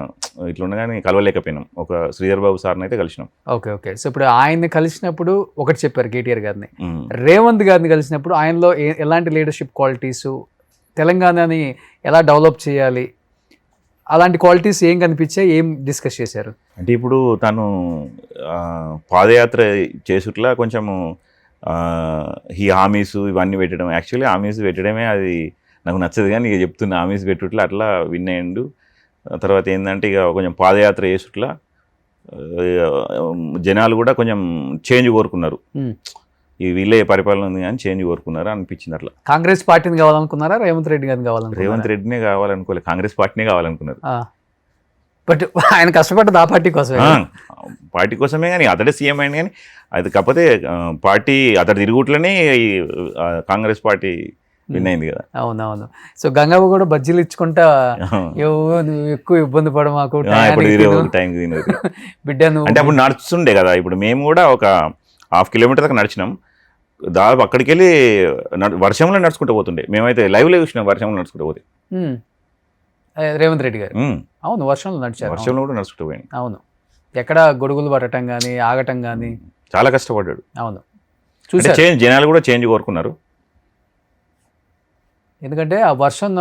ఇట్లా కానీ కలవలేకపోయినాం. ఒక శ్రీధర్ బాబు సార్ని అయితే కలిసినాం. ఓకే. సో ఇప్పుడు ఆయన్ని కలిసినప్పుడు ఒకటి చెప్పారు కేటీఆర్ గారిని, రేవంత్ గారిని కలిసినప్పుడు ఆయనలో ఎలాంటి లీడర్షిప్ క్వాలిటీస్, తెలంగాణని ఎలా డెవలప్ చేయాలి, అలాంటి క్వాలిటీస్ ఏం కనిపించాయి, ఏం డిస్కస్ చేశారు? అంటే ఇప్పుడు తను పాదయాత్ర చేసుట్లా కొంచెము ఈ హామీస్ ఇవన్నీ పెట్టడం, యాక్చువల్లీ హామీస్ పెట్టడమే అది నాకు నచ్చదు, కానీ ఇక చెప్తున్నా హామీస్ పెట్టుట్లా అట్లా విన్ అయ్యిండు. తర్వాత ఏంటంటే ఇక కొంచెం పాదయాత్ర చేసుట్లా జనాలు కూడా కొంచెం చేంజ్ కోరుకున్నారు. ఈ వీళ్ళే పరిపాలన ఉంది కానీ చేంజ్ కోరుకున్నారా అనిపించింది. అట్లా కాంగ్రెస్ పార్టీని కావాలనుకున్నారా, రేవంత్ రెడ్డి గారిని కావాలనుకున్నారా? రేవంత్ రెడ్డినే కావాలనుకోలేదు, కాంగ్రెస్ పార్టీనే కావాలనుకున్నారు. బట్ ఆయన కష్టపడ్డది ఆ పార్టీ కోసమే. పార్టీ కోసమే, కానీ అతడే సీఎం అయింది. కానీ అది కాకపోతే పార్టీ అతడి తిరుగుట్లోనే కాంగ్రెస్ పార్టీ విన్ అయింది కదా. అవునవును. సో గంగవ్వ కూడా బజ్జీలు ఇచ్చుకుంటా, నువ్వు ఎక్కువ ఇబ్బంది పడ మాకు టైంకి తినదు బిడ్డ నువ్వు అంటే. అప్పుడు నడుస్తుండే కదా, ఇప్పుడు మేము కూడా ఒక 1/2 కిలోమీటర్ దాకా నడిచినాం. దాదాపు అక్కడికి వెళ్ళి వర్షంలో నడుచుకుంటూ పోతుండే. మేమైతే లైవ్లో చూసినాం వర్షంలో నడుచుకుంటూ పోతే. రేవంత్ రెడ్డి గారు అవును వర్షంలో నడిచారు, వర్షంలో కూడా నడుచుకుంటూ పోయింది. అవును, ఎక్కడ గొడుగులు పట్టడం కానీ ఆగటం కానీ చాలా కష్టపడ్డాడు. అవును, చూసారు. చేంజ్ జనాలు కూడా చేంజ్ కోరుకున్నారు. ఎందుకంటే ఆ వర్షం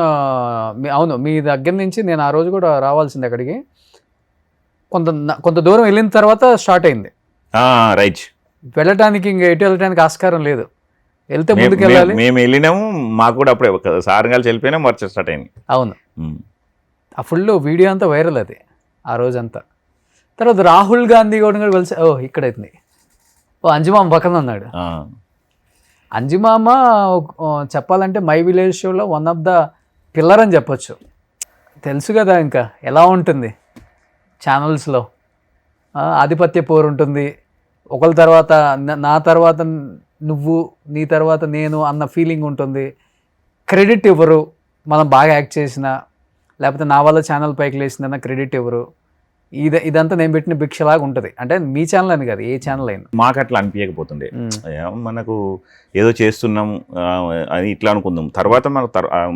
అవును మీ దగ్గర నుంచి నేను ఆ రోజు కూడా రావాల్సింది అక్కడికి. కొంత దూరం వెళ్ళిన తర్వాత స్టార్ట్ అయింది. రైట్, వెళ్ళటానికి ఇంకా ఎటు వెళ్ళటానికి ఆస్కారం లేదు, వెళ్తే ముందుకు వెళ్ళాలి. మేము వెళ్ళినాము, మాకు కూడా అప్పుడే సార్ కలిసి వెళ్ళిపోయినాం, వర్షం స్టార్ట్ అయింది. అవును, ఆ ఫుల్ వీడియో అంతా వైరల్ అది ఆ రోజంతా. తర్వాత రాహుల్ గాంధీ కూడా కలిసి ఇక్కడైతుంది, అంజుమామ పక్కన ఉన్నాడు. అంజుమామ చెప్పాలంటే మై విలేజ్ షోలో వన్ ఆఫ్ ద పిల్లర్ అని చెప్పొచ్చు. తెలుసు కదా ఇంకా ఎలా ఉంటుంది ఛానల్స్లో, ఆధిపత్య పోరు ఉంటుంది. ఒకళ్ళ తర్వాత నా తర్వాత నువ్వు, నీ తర్వాత నేను అన్న ఫీలింగ్ ఉంటుంది. క్రెడిట్ ఇవ్వరు, మనం బాగా యాక్ట్ చేసినా లేకపోతే నా వల్ల ఛానల్ పైకి లేచిందన్న క్రెడిట్ ఇవ్వరు. ఇదంతా నేను పెట్టిన భిక్షలాగా ఉంటుంది. అంటే మీ ఛానల్ అని కాదు, ఏ ఛానల్ అయినా. మాకు అట్లా అనిపించకపోతుండే, మనకు ఏదో చేస్తున్నాం అని ఇట్లా అనుకుందాం. తర్వాత మనకు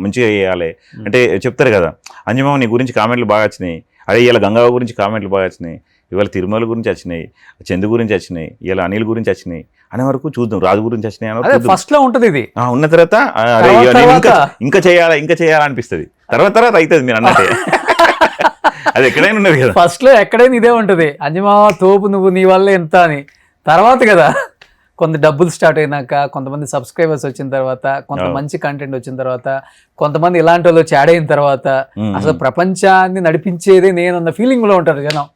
మంచిగా చేయాలి అంటే చెప్తారు కదా, అంజమామ నీ గురించి కామెంట్లు బాగా వచ్చినాయి, అదే ఇలా గంగవ్వ గురించి కామెంట్లు బాగా వచ్చినాయి, ఇవాళ తిరుమల గురించి వచ్చినాయి, చందు గురించి వచ్చినాయి, ఇలా అనిల్ గురించి వచ్చినాయి అనే వరకు చూద్దాం, రాజు గురించి వచ్చినాయి అని ఫస్ట్ లో ఉంటుంది. ఇది ఉన్న తర్వాత ఇంకా చేయాలా అనిపిస్తుంది. తర్వాత అవుతుంది మీరు అన్నట్టే. అది ఎక్కడైనా ఉన్నది కదా, ఫస్ట్ లో ఎక్కడైనా ఇదే ఉంటుంది. అంజమామ తోపు, నువ్వు నీ వల్ల ఎంత అని. తర్వాత కదా కొంత డబ్బులు స్టార్ట్ అయినాక, కొంతమంది సబ్స్క్రైబర్స్ వచ్చిన తర్వాత, కొంత మంచి కంటెంట్ వచ్చిన తర్వాత, కొంతమంది ఇలాంటి వాళ్ళు చాడ్ అయిన తర్వాత, అసలు ప్రపంచాన్ని నడిపించేదే నేనన్న ఫీలింగ్ లో ఉంటారు జనం.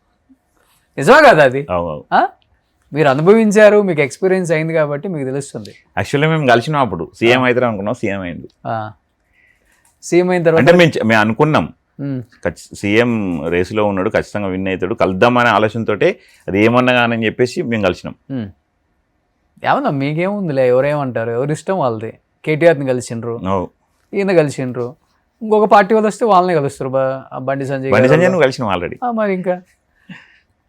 నిజమా కదా అది? మీరు అనుభవించారు, మీకు ఎక్స్పీరియన్స్ అయింది కాబట్టి మీకు తెలుస్తుంది. యాక్చువల్లీ మేము కలిసినాం అప్పుడు, సీఎం అయితే అనుకున్నాం, సీఎం అయింది. సీఎం అయిన తర్వాత అంటే మేము అనుకున్నాం సీఎం రేసులో ఉన్నాడు, ఖచ్చితంగా విన్ అవుతాడు, కలుద్దామనే ఆలోచనతోటే అది ఏమన్నా కానీ చెప్పేసి మేము కలిసినాం. ఏమన్నా మీకేముందిలే, ఎవరేమంటారు, ఎవరి ఇష్టం వాళ్ళది. కేటీఆర్ని కలిసిండ్రు, ఈయన కలిసిండ్రు, ఇంకొక పార్టీ వాళ్ళు వస్తే వాళ్ళని కలుస్తారు. బండి సంజయ్ నువ్వు కలిసినాం ఆల్రెడీ. మరి ఇంకా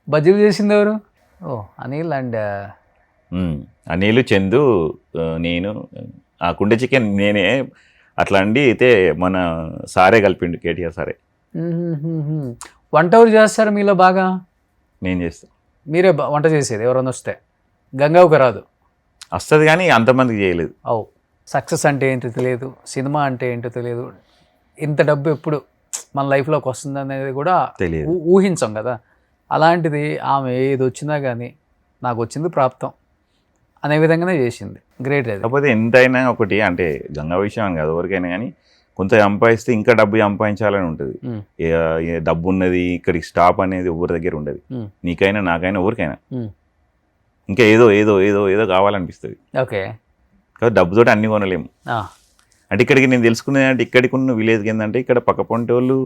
బజ్జీలు చేసింది ఎవరు? ఓ అనిల్ అండ్ అనిల్, చందు, నేను. ఆ కుండ చికెన్ నేనే అట్లా అండి అయితే మన సారే కలిపిండు, కేటీఆర్ సారే. వంట ఎవరు చేస్తారు మీలో బాగా? నేను చేస్తాను. మీరే వంట చేసేది ఎవరైనా వస్తే? గంగావుకి రాదు. వస్తుంది కానీ అంతమందికి చేయలేదు. ఓ, సక్సెస్ అంటే ఏంటో తెలియదు, సినిమా అంటే ఏంటో తెలియదు, ఇంత డబ్బు ఎప్పుడు మన లైఫ్లోకి వస్తుంది అనేది కూడా తెలియదు, ఊహించాం కదా. అలాంటిది ఆమె ఏది వచ్చినా కానీ నాకు వచ్చింది ప్రాప్తం అనే విధంగానే చేసింది. గ్రేట్. అది కాకపోతే ఎంతైనా ఒకటి అంటే గంగా విషయం అని కాదు, ఎవరికైనా కానీ కొంత సంపాదిస్తే ఇంకా డబ్బు సంపాదించాలని ఉంటుంది. డబ్బు ఉన్నది ఇక్కడికి స్టాప్ అనేది ఎవరి దగ్గర ఉండదు, నీకైనా నాకైనా ఎవరికైనా ఇంకా ఏదో ఏదో ఏదో ఏదో కావాలనిపిస్తుంది. ఓకే, కాబట్టి డబ్బుతోటి అన్ని కొనలేము. అంటే ఇక్కడికి నేను తెలుసుకునేది అంటే ఇక్కడికి ఉన్న విలేజ్కి ఏంటంటే ఇక్కడ పక్క పొంటి వాళ్ళు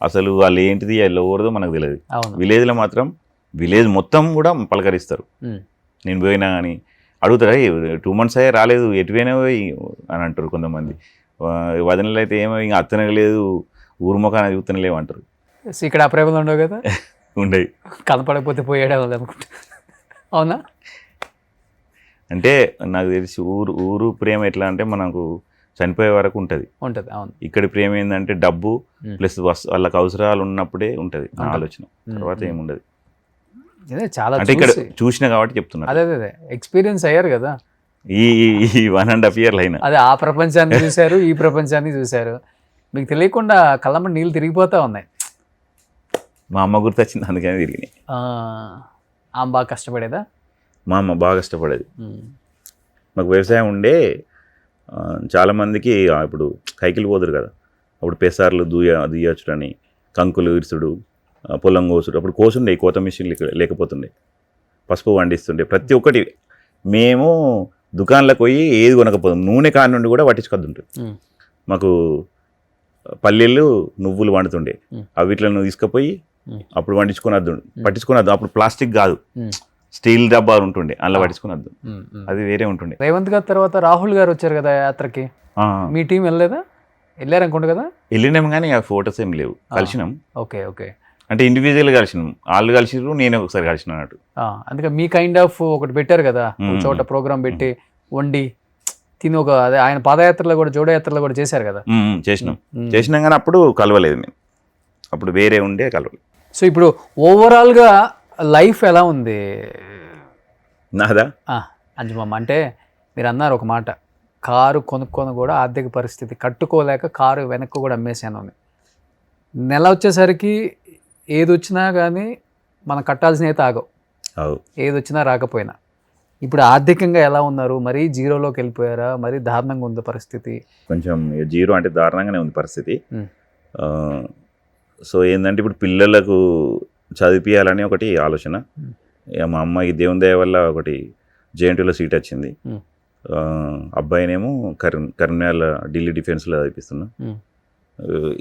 అసలు వాళ్ళు ఏంటిది వాళ్ళు ఎవరిదో మనకు తెలియదు. విలేజ్లో మాత్రం విలేజ్ మొత్తం కూడా పలకరిస్తారు. నేను పోయినా కానీ అడుగుతారా 2 months అయ్యే రాలేదు, ఎటువైనా పోయి అని అంటారు కొంతమంది. వదనలు అయితే ఏమో ఇంకా అత్తనలేదు, ఊరు ముఖాన చూస్తనలేవు అంటారు. ఇక్కడ అప్రేమలు ఉండవు కదా. ఉండేవి, కనపడకపోతే పోయాడు అనుకుంటా. అవునా? అంటే నాకు తెలిసి ఊరు ప్రేమ ఎట్లా అంటే మనకు చనిపోయే వరకు ఉంటుంది. అవును. ఇక్కడ ప్రేమ ఏంటంటే డబ్బు ప్లస్ వాళ్ళకి అవసరాలు ఉన్నప్పుడే ఉంటుంది నా ఆలోచన, తర్వాత ఏముండదు. చాలా అంటే ఇక్కడ చూసినా కాబట్టి చెప్తున్నా. అదే ఎక్స్పీరియన్స్ అయ్యారు కదా ఈ 1.5 years అయినా. అదే ఆ ప్రపంచాన్ని చూశారు, ఈ ప్రపంచాన్ని చూశారు, మీకు తెలియకుండా కళ్ళమ్మ నీళ్ళు తిరిగిపోతా ఉన్నాయి. మా అమ్మ గుర్తొచ్చింది, అందుకనే తిరిగినాయి. ఆమె బాగా కష్టపడేదా? మా అమ్మ బాగా కష్టపడేది. మాకు వ్యవసాయం ఉండే, చాలామందికి ఇప్పుడు కైకిలు పోదురు కదా, అప్పుడు పెసార్లు దుయ్యొచ్చుడని, కంకులు ఇరుసుడు, పొలం కోసుడు. అప్పుడు కోసుండే, కోత మిషన్ లేకపోతుండే, పసుపు వండిస్తుండే. ప్రతి ఒక్కటి మేము దుకాణంలోకి పోయి ఏది కొనకపోతాం, నూనె కాని నుండి కూడా పట్టించుకొద్దుంటుంది. మాకు పల్లీలు నువ్వులు వండుతుండే, అవి వీటిలో తీసుకుపోయి అప్పుడు పట్టించుకున్నద్దు. అప్పుడు ప్లాస్టిక్ కాదు, స్టీల్ డబ్బాలు ఉంటుండే, అలా పట్టించుకున్నద్దు, అది వేరే ఉంటుండే. రేవంత్ గారి తర్వాత రాహుల్ గారు వచ్చారు కదా యాత్రకి, మీ టీం వెళ్ళలేదా? వెళ్ళారనుకుంటా కదా. వెళ్ళినాం కానీ ఆ ఫొటోస్ ఏం లేవు. కలిసినాం. ఓకే. అంటే ఇండివిజువల్ కలిసినాం, వాళ్ళు కలిసిరు, నేను ఒకసారి కలిసిన అన్నట్టు. అందుకే మీ కైండ్ ఆఫ్ ఒకటి పెట్టారు కదా, ఒక చోట ప్రోగ్రామ్ పెట్టి వండి తిని ఒక అదే ఆయన పాదయాత్రలో కూడా జోడయాత్రలో కూడా చేశారు కదా. చేసినాం కానీ అప్పుడు కలవలేదు మేము, అప్పుడు వేరే ఉండే కలవలేదు. సో ఇప్పుడు ఓవరాల్గా లైఫ్ ఎలా ఉంది నాదా? అంజుమమ్మ, అంటే మీరు అన్నారు ఒక మాట, కారు కొనుక్కొని కూడా ఆర్థిక పరిస్థితి కట్టుకోలేక కారు వెనక్కి కూడా అమ్మేశాను అని. నెల వచ్చేసరికి ఏది వచ్చినా కానీ మనం కట్టాల్సిన అయితే ఆగవు, ఏది వచ్చినా రాకపోయినా. ఇప్పుడు ఆర్థికంగా ఎలా ఉన్నారు? మరీ జీరోలోకి వెళ్ళిపోయారా? మరీ దారుణంగా ఉంది పరిస్థితి? కొంచెం జీరో అంటే దారుణంగానే ఉంది పరిస్థితి. సో ఏంటంటే ఇప్పుడు పిల్లలకు చదివించాలని ఒకటి ఆలోచన. మా అమ్మాయి దేవుని దయ వల్ల ఒకటి జేఎన్టీలో సీట్ వచ్చింది. అబ్బాయినేమో కరీంనగర్ ఢిల్లీ డిఫెన్స్లో చదివిస్తున్నా.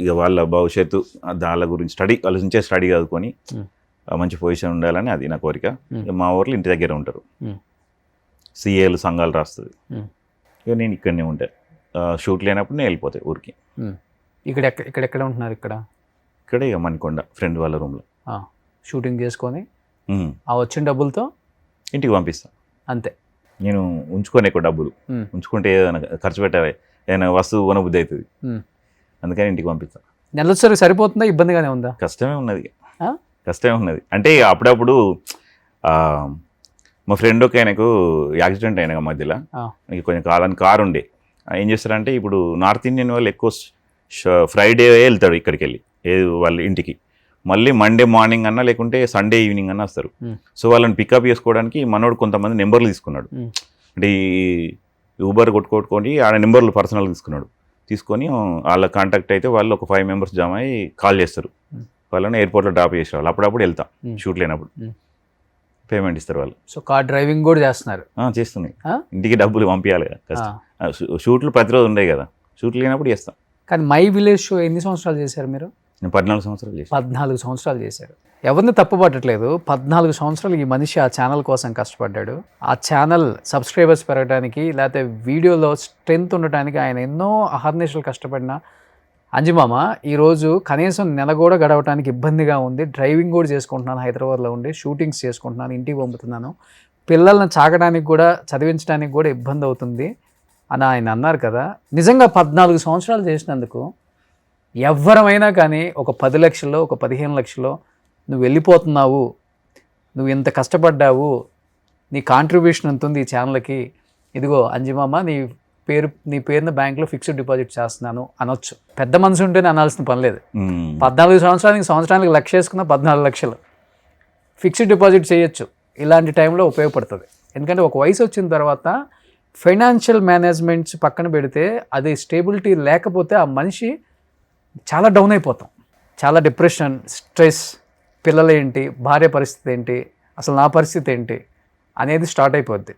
ఇక వాళ్ళ భవిష్యత్తు దాని గురించి ఆలోచించే స్టడీ చదువుకొని మంచి పొజిషన్ ఉండాలని అది నా కోరిక. మా ఊర్లో ఇంటి దగ్గర ఉంటారు, సిఏలు సంఘాలు రాస్తుంది. ఇక నేను ఇక్కడనే ఉంటాను, షూట్ లేనప్పుడు నేను వెళ్ళిపోతాయి ఊరికి. ఇక్కడెక్కడ ఉంటున్నారు? ఇక్కడే ఇక మణికొండ ఫ్రెండ్ వాళ్ళ రూమ్లో షూటింగ్ చేసుకొని ఆ వచ్చిన డబ్బులతో ఇంటికి పంపిస్తాను అంతే. నేను ఉంచుకొని ఎక్కువ డబ్బులు ఉంచుకుంటే ఏదైనా ఖర్చు పెట్టాలి, ఏదైనా వస్తువు కొనబుద్ధి అవుతుంది, అందుకని ఇంటికి పంపిస్తాను. నెలసరి సరిపోతుందా? ఇబ్బందిగానే ఉందా? కష్టమే ఉన్నది. అంటే అప్పుడప్పుడు మా ఫ్రెండ్ ఒక ఆయనకు యాక్సిడెంట్ అయిన మధ్యలో కొంచెం కాలానికి కారు ఉండే. ఏం చేస్తారంటే ఇప్పుడు నార్త్ ఇండియన్ వాళ్ళు ఎక్కువ ఫ్రైడే వెళ్తాడు ఇక్కడికి వెళ్ళి వాళ్ళ ఇంటికి, మళ్ళీ మండే మార్నింగ్ అన్నా లేకుంటే సండే ఈవినింగ్ అన్నా వస్తారు. సో వాళ్ళని పికప్ చేసుకోవడానికి మనోడు కొంతమంది నెంబర్లు తీసుకున్నాడు. అంటే ఈ ఊబర్ కొట్టుకొని ఆడ నెంబర్లు పర్సనల్ తీసుకొని వాళ్ళ కాంటాక్ట్ అయితే వాళ్ళు ఒక 5 members జామ అయ్యి కాల్ చేస్తారు, వాళ్ళని ఎయిర్పోర్ట్లో డ్రాప్ చేసేవాళ్ళు. అప్పుడప్పుడు వెళ్తాం షూట్ లేనప్పుడు, పేమెంట్ ఇస్తారు వాళ్ళు. సో కార్ డ్రైవింగ్ కూడా చేస్తున్నారు? చేస్తున్నాయి, ఇంటికి డబ్బులు పంపించాలి కదా. షూట్లు ప్రతిరోజు ఉండే కదా, షూట్లు లేనప్పుడు చేస్తాం. కానీ మై విలేజ్ షో ఎన్ని సంవత్సరాలు చేశారు మీరు? నేను 14 సంవత్సరాలు చేశాను. 14 సంవత్సరాలు చేశారు. ఎవరిని తప్పుపట్టట్లేదు. 14 సంవత్సరాలు ఈ మనిషి ఆ ఛానల్ కోసం కష్టపడ్డాడు. ఆ ఛానల్ సబ్స్క్రైబర్స్ పెరగడానికి లేకపోతే వీడియోలో స్ట్రెంత్ ఉండటానికి ఆయన ఎన్నో అహర్నిశలు కష్టపడిన అంజిమామ ఈరోజు కనీసం నెల కూడా గడవటానికి ఇబ్బందిగా ఉంది. డ్రైవింగ్ కూడా చేసుకుంటున్నాను, హైదరాబాద్లో ఉండి షూటింగ్స్ చేసుకుంటున్నాను, ఇంటికి పంపుతున్నాను, పిల్లల్ని చాకడానికి కూడా చదివించడానికి కూడా ఇబ్బంది అవుతుంది అని ఆయన అన్నారు కదా. నిజంగా 14 సంవత్సరాలు చేసినందుకు ఎవరమైనా కానీ ఒక 10 లక్షల్లో ఒక 15 లక్షల్లో నువ్వు వెళ్ళిపోతున్నావు, నువ్వు ఇంత కష్టపడ్డావు, నీ కాంట్రిబ్యూషన్ ఎంత ఉంది ఈ ఛానల్కి, ఇదిగో అంజిమామ నీ పేరున బ్యాంక్లో ఫిక్స్డ్ డిపాజిట్ చేస్తున్నాను అనొచ్చు. పెద్ద మనసు ఉంటేనే అనాల్సిన పని లేదు. 14 సంవత్సరానికి లక్ష వేసుకున్న 14 లక్షలు ఫిక్స్డ్ డిపాజిట్ చేయొచ్చు. ఇలాంటి టైంలో ఉపయోగపడుతుంది. ఎందుకంటే ఒక వయసు వచ్చిన తర్వాత ఫైనాన్షియల్ మేనేజ్మెంట్స్ పక్కన పెడితే అది స్టేబిలిటీ లేకపోతే ఆ మనిషి చాలా డౌన్ అయిపోతాం. చాలా డిప్రెషన్, స్ట్రెస్, పిల్లలు ఏంటి, భార్య పరిస్థితి ఏంటి, అసలు నా పరిస్థితి ఏంటి అనేది స్టార్ట్ అయిపోద్ది.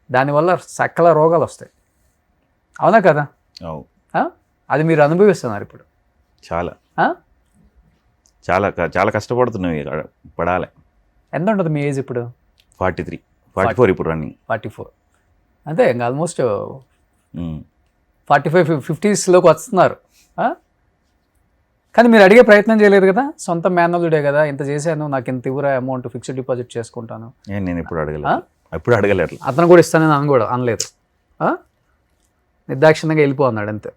దానివల్ల సకల రోగాలు వస్తాయి. అవునా కదా? అది మీరు అనుభవిస్తున్నారు ఇప్పుడు. చాలా చాలా చాలా కష్టపడుతున్నాయి, పడాలి. ఎంత ఉంటుంది మీ ఏజ్ ఇప్పుడు? 44 ఇప్పుడు రన్నింగ్. 44 అంతే ఇంకా ఆల్మోస్ట్ 45-50లోకి వస్తున్నారు. కానీ మీరు అడిగే ప్రయత్నం చేయలేదు కదా, సొంత మేనల్లుడే కదా, ఇంత చేశాను నాకు ఇంత ఇవ్వరా అమౌంట్ ఫిక్స్డ్ డిపాజిట్ చేసుకుంటాను. నేను ఎప్పుడు అడగలేదు. అతను కూడా ఇస్తానని కూడా అనలేదు. నిర్దాక్షిణ్యంగా వెళ్ళిపో అన్నాడు అంతే.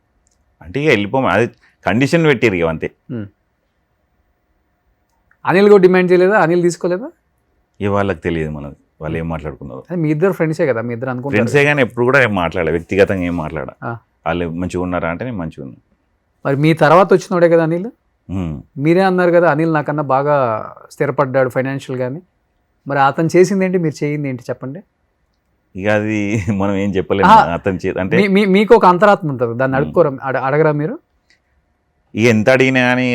అంటే ఇక వెళ్ళిపోమా, అది కండిషన్ పెట్టారు ఇక అంతే. అనిల్ కూడా డిమాండ్ చేయలేదా? అనిల్ తీసుకోలేదా? ఇక వాళ్ళకి తెలియదు మనది, వాళ్ళు ఏం మాట్లాడుకున్నారు. మీ ఇద్దరు ఫ్రెండ్సే కదా, మీ ఇద్దరు అనుకుంటారు. ఫ్రెండ్సే కానీ ఎప్పుడు కూడా ఏం మాట్లాడాలి, వ్యక్తిగతంగా ఏం మాట్లాడా. వాళ్ళు మంచిగా ఉన్నారా అంటే నేను మంచిగా ఉన్నా. మరి మీ తర్వాత వచ్చినోడే కదా అనిల్. మీరే అన్నారు కదా అనిల్ నాకన్నా బాగా స్థిరపడ్డాడు ఫైనాన్షియల్ కానీ. మరి అతను చేసింది ఏంటి, మీరు చేయింది ఏంటి చెప్పండి. ఇక అది మనం ఏం చెప్పలేము. అతను అంటే మీకు ఒక అంతరాత్మ ఉంటుంది, దాన్ని అడగరా మీరు? ఇక ఎంత అడిగినా కానీ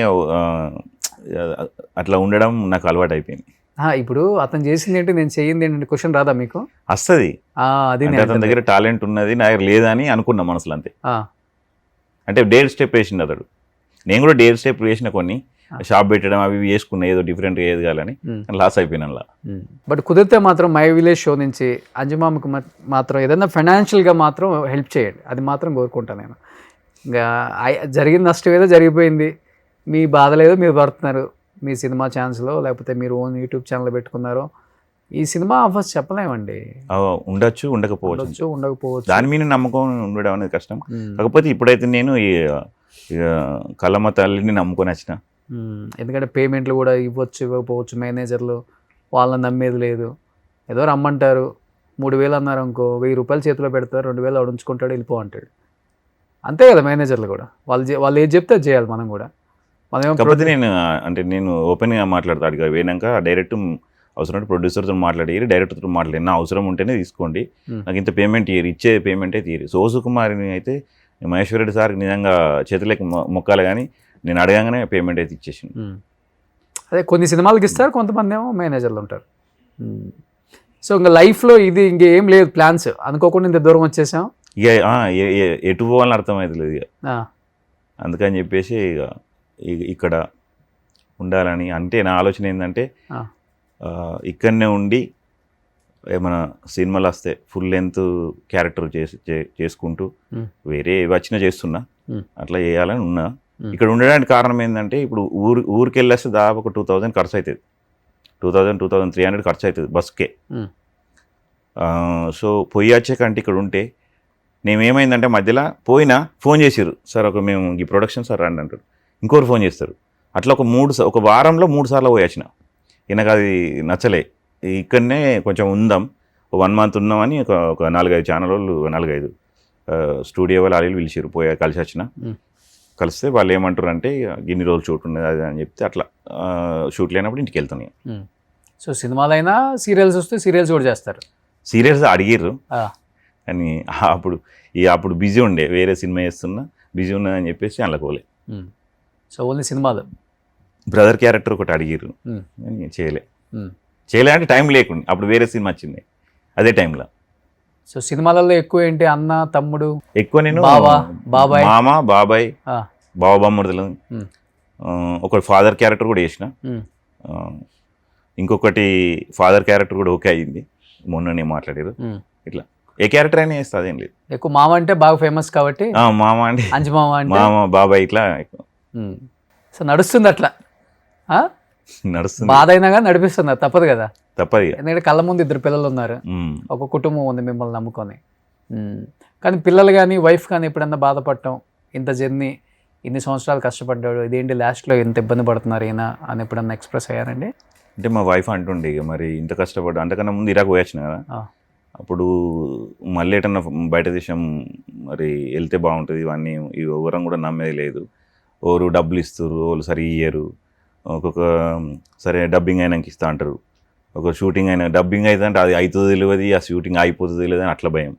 అట్లా ఉండడం నాకు అలవాటు అయిపోయింది. ఇప్పుడు అతను చేసింది ఏంటి, నేను చేయింది ఏంటంటే క్వశ్చన్ రాదా మీకు? వస్తుంది. అది అతని దగ్గర టాలెంట్ ఉన్నది, నా దగ్గర లేదని అనుకున్నా మనసులో అంతే. అంటే డేర్ స్టెప్ వేసిండు అతడు. నేను కూడా డేర్ స్టెప్ వేసిన కొన్ని, షాప్ పెట్టడం అవి చేసుకున్నా, ఏదో డిఫరెంట్గా ఏది కావాలని లాస్ అయిపోయినా. బట్ కుదిరితే మాత్రం మై విలేజ్ షో నుంచి అంజుమామకి మాత్రం ఏదైనా ఫైనాన్షియల్గా మాత్రం హెల్ప్ చేయండి, అది మాత్రం కోరుకుంటాను నేను. ఇంకా జరిగిన నష్టం ఏదో జరిగిపోయింది, మీ బాధ లేదో మీరు పడుతున్నారు, మీ సినిమా ఛాన్స్లో లేకపోతే మీరు ఓన్ యూట్యూబ్ ఛానల్ పెట్టుకున్నారో. ఈ సినిమా ఆఫర్స్ చెప్పలేమండి, ఉండొచ్చు ఉండకపోవచ్చు. దాని మీద నమ్మకం ఉండడం అనేది కష్టం. కాకపోతే ఇప్పుడైతే నేను ఈ కలమ్మ తల్లిని నమ్ముకొని వచ్చిన. ఎందుకంటే పేమెంట్లు కూడా ఇవ్వచ్చు ఇవ్వకపోవచ్చు, మేనేజర్లు వాళ్ళని నమ్మేది లేదు. ఏదో రమ్మంటారు, 3,000 అన్నారు అనుకో, 1,000 రూపాయలు చేతిలో పెడతారు, 2,000 ఆడు ఉంచుకుంటాడు, వెళ్ళిపో అంటాడు. అంతే కదా మేనేజర్లు కూడా, వాళ్ళు ఏది చెప్తే అది చేయాలి మనం కూడా. కాకపోతే నేను ఓపెన్గా మాట్లాడతా. అడిగా పోయినాక డైరెక్ట్ అవసరం ప్రొడ్యూసర్తో మాట్లాడి, డైరెక్టర్తో మాట్లాడి, నా అవసరం ఉంటేనే తీసుకోండి, నాకు ఇంత పేమెంట్ ఇచ్చే పేమెంటే తీరి. సో సుకుమారిని అయితే మహేశ్వర్ రెడ్డి సార్కి నిజంగా చేతులకి మొక్కాలి, కానీ నేను అడగగానే పేమెంట్ అయితే ఇచ్చేసింది. అదే కొన్ని సినిమాలకి ఇస్తారు, కొంతమంది ఏమో మేనేజర్లు ఉంటారు. సో ఇంకా లైఫ్లో ఇది ఇంకేం లేదు ప్లాన్స్, అనుకోకుండా ఇంత దూరం వచ్చేసాం. ఇక ఎటు పోవాలని అర్థమవుతలేదు ఇక. అందుకని చెప్పేసి ఇక ఇక్కడ ఉండాలని. అంటే నా ఆలోచన ఏంటంటే ఇక్కడనే ఉండి ఏమైనా సినిమాలు వస్తే ఫుల్ లెంత్ క్యారెక్టర్ చేసుకుంటూ వేరే వచ్చినా చేస్తున్నా, అట్లా చేయాలని ఉన్నా. ఇక్కడ ఉండడానికి కారణం ఏంటంటే ఇప్పుడు ఊరికి వెళ్ళేస్తే దాదాపు ఒక 2,000 ఖర్చు అవుతుంది, 2,000-2,300 ఖర్చు అవుతుంది బస్కే. సో పోయి వచ్చే కంటే ఇక్కడ ఉంటే నేనేమైందంటే మధ్యలో పోయినా ఫోన్ చేసిర్రు, సార్ మేము ఈ ప్రొడక్షన్ సార్ రండి అంటారు, ఇంకోరు ఫోన్ చేస్తారు. అట్లా ఒక వారంలో 3 సార్లు పోయి వచ్చిన. నాకు అది నచ్చలే. ఇక్కడనే కొంచెం ఉందాం, 1 మంత్ ఉందామని ఒక 4-5 ఛానల్ వాళ్ళు 4-5 స్టూడియో వాళ్ళు వాళ్ళు పిలిచిర్రు, పోయి కలిసి వచ్చిన. కలిస్తే వాళ్ళు ఏమంటారు అంటే ఇన్ని రోజులు షూట్ ఉన్నది అది అని చెప్తే అట్లా షూట్ లేనప్పుడు ఇంటికి వెళ్తున్నాయి. సో సినిమాలైనా సీరియల్స్ వస్తే సీరియల్స్ కూడా చేస్తారు. సీరియల్స్ అడిగిర్రు కానీ అప్పుడు బిజీ ఉండే, వేరే సినిమా చేస్తున్నా, బిజీ ఉన్నదని చెప్పేసి అందులో పోలే. సో ఓన్లీ సినిమాలు. బ్రదర్ క్యారెక్టర్ ఒకటి అడిగిర్రు కానీ చేయలే అంటే టైం లేకుండా, అప్పుడు వేరే సినిమా వచ్చింది అదే టైంలో. సో సినిమాలలో ఎక్కువ ఏంటి, అన్న తమ్ముడు? ఎక్కువ నేను బాబాయ్, మామ, బాబాయ్, బావ బామ్మడుదలు, ఒక ఫాదర్ క్యారెక్టర్ కూడా చేసిన. ఉమ్. ఇంకొకటి ఫాదర్ క్యారెక్టర్ కూడా ఓకే అయ్యింది, మొన్ననే మాట్లాడారు. ఉమ్. ఇట్లా ఏ క్యారెక్టర్ అయినా వేస్తా, అదేం లేదు. ఎక్కువ మామ అంటే బాగా ఫేమస్ కాబట్టి మామ అంటే అంజి మామ అంటే మామ బాబాయ్ ఇట్లా సో నడుస్తుంది అట్లా. ఆ? నడుస్తుంది, బాధ అయినా కానీ నడిపిస్తున్నారు, తప్పదు కదా. తప్పదు ఇక. ఎందుకంటే కళ్ళ ముందు 2 పిల్లలు ఉన్నారు, ఉమ్. ఒక కుటుంబం ఉంది మిమ్మల్ని నమ్ముకొని. కానీ పిల్లలు కానీ వైఫ్ కానీ ఎప్పుడన్నా బాధపడటం, ఇంత జర్నీ ఇన్ని సంవత్సరాలు కష్టపడ్డాడు, ఇదేంటి లాస్ట్లో ఇంత ఇబ్బంది పడుతున్నారు ఈయన అని ఎప్పుడన్నా ఎక్స్ప్రెస్ అయ్యారండి? అంటే మా వైఫ్ అంటుండే ఇక మరి ఇంత కష్టపడ్డా, అంతకన్నా ముందు ఇరాక్ పోయొచ్చిన కదా, ఆ. అప్పుడు మళ్ళీ ఎటన్నా బయట దేశం మరి వెళ్తే బాగుంటుంది, ఇవన్నీ ఎవరం కూడా నమ్మేది లేదు. ఎవరు డబ్బులు ఇస్తారు, వాళ్ళు సరి ఇయ్యరు. ఒక్కొక్క సరే డబ్బింగ్ అయినాక ఇస్తా అంటారు, ఒక షూటింగ్ అయినా డబ్బింగ్ అయితే అంటే అది అవుతుంది తెలియదు, ఆ షూటింగ్ అయిపోతుంది తెలియదు అని అట్లా భయం.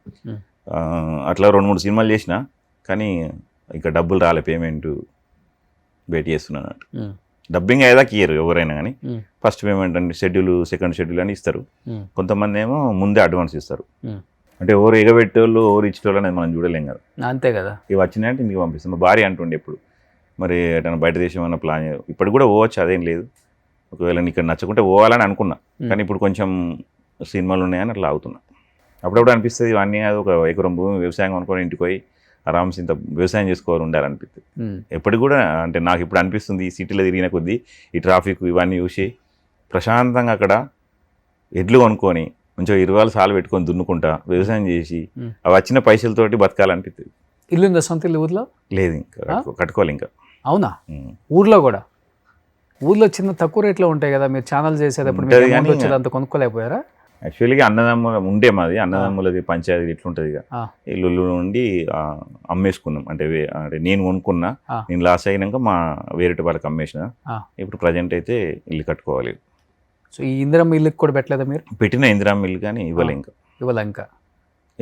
అట్లా 2-3 సినిమాలు చేసిన, కానీ ఇంకా డబ్బులు రాలే, పేమెంట్ వెయిట్ చేస్తున్నాను అన్నట్టు. డబ్బింగ్ అయ్యేదాకా ఇయ్యరు ఎవరైనా, కానీ ఫస్ట్ పేమెంట్ అంటే షెడ్యూల్, సెకండ్ షెడ్యూల్ అని ఇస్తారు. కొంతమంది ఏమో ముందే అడ్వాన్స్ ఇస్తారు. అంటే ఎవరు ఎగబెట్టేవాళ్ళు, ఎవరు ఇచ్చేవాళ్ళు అనేది మనం చూడలేం కదా. అంతే కదా. ఇవి వచ్చినాయంటే ఇంటికి పంపిస్తాం. మా భార్య అంటుండే ఎప్పుడు మరి ఎటన్నా బయట దేశం అన్న ప్లాన్, ఇప్పుడు కూడా పోవచ్చు, అదేం లేదు. ఒకవేళ నీకు ఇక్కడ నచ్చకుంటే పోవాలని అనుకున్నా, కానీ ఇప్పుడు కొంచెం సినిమాలు ఉన్నాయని అట్లా అవుతున్నా. అప్పుడప్పుడు అనిపిస్తుంది ఇవన్నీ ఒక ఎకరం భూమి వ్యవసాయం అనుకొని ఇంటికి పోయి ఆరామ్స్ ఇంత వ్యవసాయం చేసుకోవాలి ఉండాలనిపిస్తుంది. ఎప్పటికి కూడా అంటే నాకు ఇప్పుడు అనిపిస్తుంది, ఈ సిటీలో తిరిగిన కొద్దీ ఈ ట్రాఫిక్ ఇవన్నీ చూసి ప్రశాంతంగా అక్కడ ఎడ్లు కొనుక్కొని కొంచెం 20 సార్లు పెట్టుకొని దున్నుకుంటా వ్యవసాయం చేసి అవి వచ్చిన పైసలతోటి బతకాలనిపిస్తుంది. ఇల్లు ఉందా సొంత ఇల్లు ఊర్లో? లేదు, ఇంకా కట్టుకోవాలి ఇంకా. అవునా? ఊర్లో కూడా? ఊర్లో చిన్న తక్కువ రేట్లో ఉంటాయి కదా, మీరు ఛానల్ చేసేటప్పుడు మీకు అమౌంట్ వచ్చేది అంత కొనుక్కోలేకపోయారా? యాక్చువల్గా అన్నదమ్ముల ఉండే మాది, అన్నదమ్ములది పంచాయతీ ఇట్లుంటుంది ఇక, ఇల్లు నుండి అమ్మేసుకున్నాం. అంటే నేను కొనుక్కున్నా, నేను లాస్ అయినాక మా వేరే వాళ్ళకి అమ్మేసిన. ఇప్పుడు ప్రజెంట్ అయితే ఇల్లు కట్టుకోవాలి. సో ఈ ఇందిరమ్మ ఇల్లుకి కూడా పెట్టలేదా మీరు? పెట్టిన ఇందిరమ్మ ఇల్లు కానీ ఇవ్వలే ఇంకా. ఇవ్వలే ఇంకా?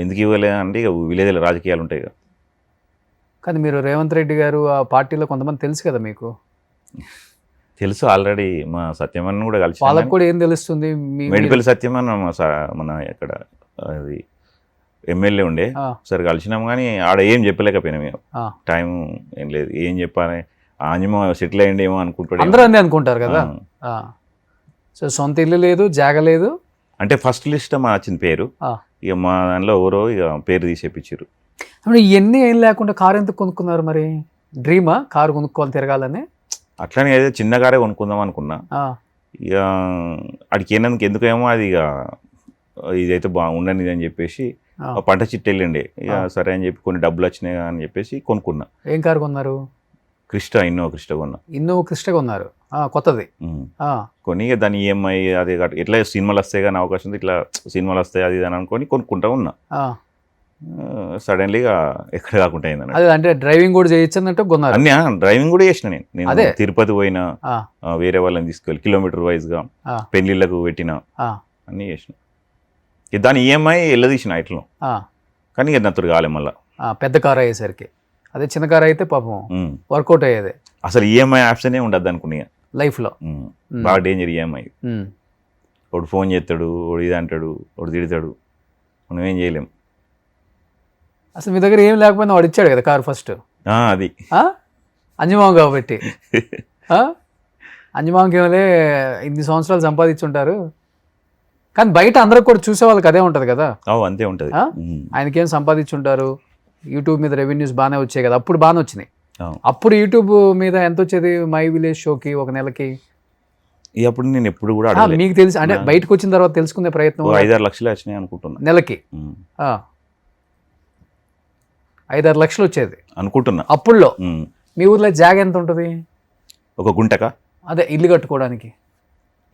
ఎందుకు ఇవ్వలే అంటే ఇక విలేజ్లో రాజకీయాలు ఉంటాయి కదా. కానీ మీరు రేవంత్ రెడ్డి గారు ఆ పార్టీలో కొంతమంది తెలుసు కదా మీకు? తెలుసు, ఆల్రెడీ మా సత్యమన్న కూడా కలిసి. వాళ్ళకి కూడా ఏం తెలుస్తుంది? మెడిపల్లి సత్యమన్న మన ఇక్కడ అది ఎమ్మెల్యే ఉండే, సరే కలిసినాం, కానీ ఆడ ఏం చెప్పలేకపోయినా మేము. టైం ఏం లేదు, ఏం చెప్పాలి, ఆంజమో సెటిల్ అయ్యింది ఏమో అనుకుంటాడు. అందరూ అన్నీ అనుకుంటారు కదా. సో సొంత ఇల్లు లేదు, జాగ లేదు. అంటే ఫస్ట్ లిస్ట్ మా వచ్చింది పేరు, ఇక మా దానిలో ఎవరో ఇక పేరు తీసేపించారు. ఇవన్నీ ఏం లేకుండా కారు ఎందుకు కొనుక్కున్నారు మరి? డ్రీమా కారు కొనుక్కోవాలి తిరగాలని? అట్లనే ఏదో చిన్న కారే కొనుక్కుందాం అనుకున్నా. ఇక అడికి వెళ్ళినందుకు ఎందుకేమో అది ఇక ఇదైతే ఉండనిది అని చెప్పేసి పంట చిట్టు వెళ్ళండి. ఇక సరే అని చెప్పి కొన్ని డబ్బులు వచ్చినాయి అని చెప్పేసి కొనుక్కున్నా. ఏం కారు కొన్నారు? ఇన్నోవా క్రిస్టా కొన్నా. ఇన్నోవా క్రిస్టా కొన్నారు, కొత్తది కొని. ఇక దాని ఈఎంఐ అదే ఎట్లా సినిమాలు వస్తాయి కానీ అవకాశం ఉంది, ఇట్లా సినిమాలు వస్తాయి అది అని అనుకొని కొనుక్కుంటా ఉన్నా. సడన్లీగా ఎక్కడ కాకుండా అయింది. అదే అంటే డ్రైవింగ్ కూడా చేయొచ్చు అన్నట్టు కొన్నారు? అన్నీ డ్రైవింగ్ కూడా చేసిన నేను తిరుపతి పోయినా, వేరే వాళ్ళని తీసుకెళ్ళి కిలోమీటర్ వైజ్గా పెళ్లిళ్ళకు పెట్టిన, అన్నీ చేసిన. దాని ఈఎంఐ వెళ్ళదీసిన ఇట్లా, కానీ ఇక నత్తుడు కాలే మళ్ళీ పెద్ద కార్ అయ్యేసరికి. అదే చిన్న కార్ అయితే పాపం వర్కౌట్ అయ్యేది. అసలు ఈఎంఐ ఆప్షనే ఉండద్దు అనుకున్నా లైఫ్లో. బాగా డేంజర్ ఈఎంఐ. ఒకడు ఫోన్ చేస్తాడు, ఒకడు ఇది అంటాడు, ఒకడు తిడతాడు, మనం ఏం చేయలేం. అసలు మీ దగ్గర ఏం లేకపోయినా వాడు ఇచ్చాడు కదా కారు ఫస్ట్. అది అంజమామ కాబట్టి. అంజమామకి ఏమలే ఇన్ని సంవత్సరాలు సంపాదించుంటారు, కానీ బయట అందరికి కూడా చూసే వాళ్ళకి అదే ఉంటుంది కదా. అంతే ఉంటుంది. ఆయనకేం సంపాదించుంటారు, యూట్యూబ్ మీద రెవెన్యూస్ బాగానే వచ్చాయి కదా, అప్పుడు బాగానే వచ్చినాయి. అప్పుడు యూట్యూబ్ మీద ఎంత వచ్చేది మై విలేజ్ షోకి ఒక నెలకి? అప్పుడు నేను ఎప్పుడు కూడా మీకు తెలిసి అంటే బయటకు వచ్చిన తర్వాత తెలుసుకునే ప్రయత్నం. 5-6 లక్షలు వచ్చినాయి అనుకుంటున్నా నెలకి. 5-6 లక్షలు వచ్చేది అనుకుంటున్నా అప్పుడులో. మీ ఊర్లో జాగ ఎంత ఉంటుంది? ఒక గుంటక? అదే ఇల్లు కట్టుకోవడానికి.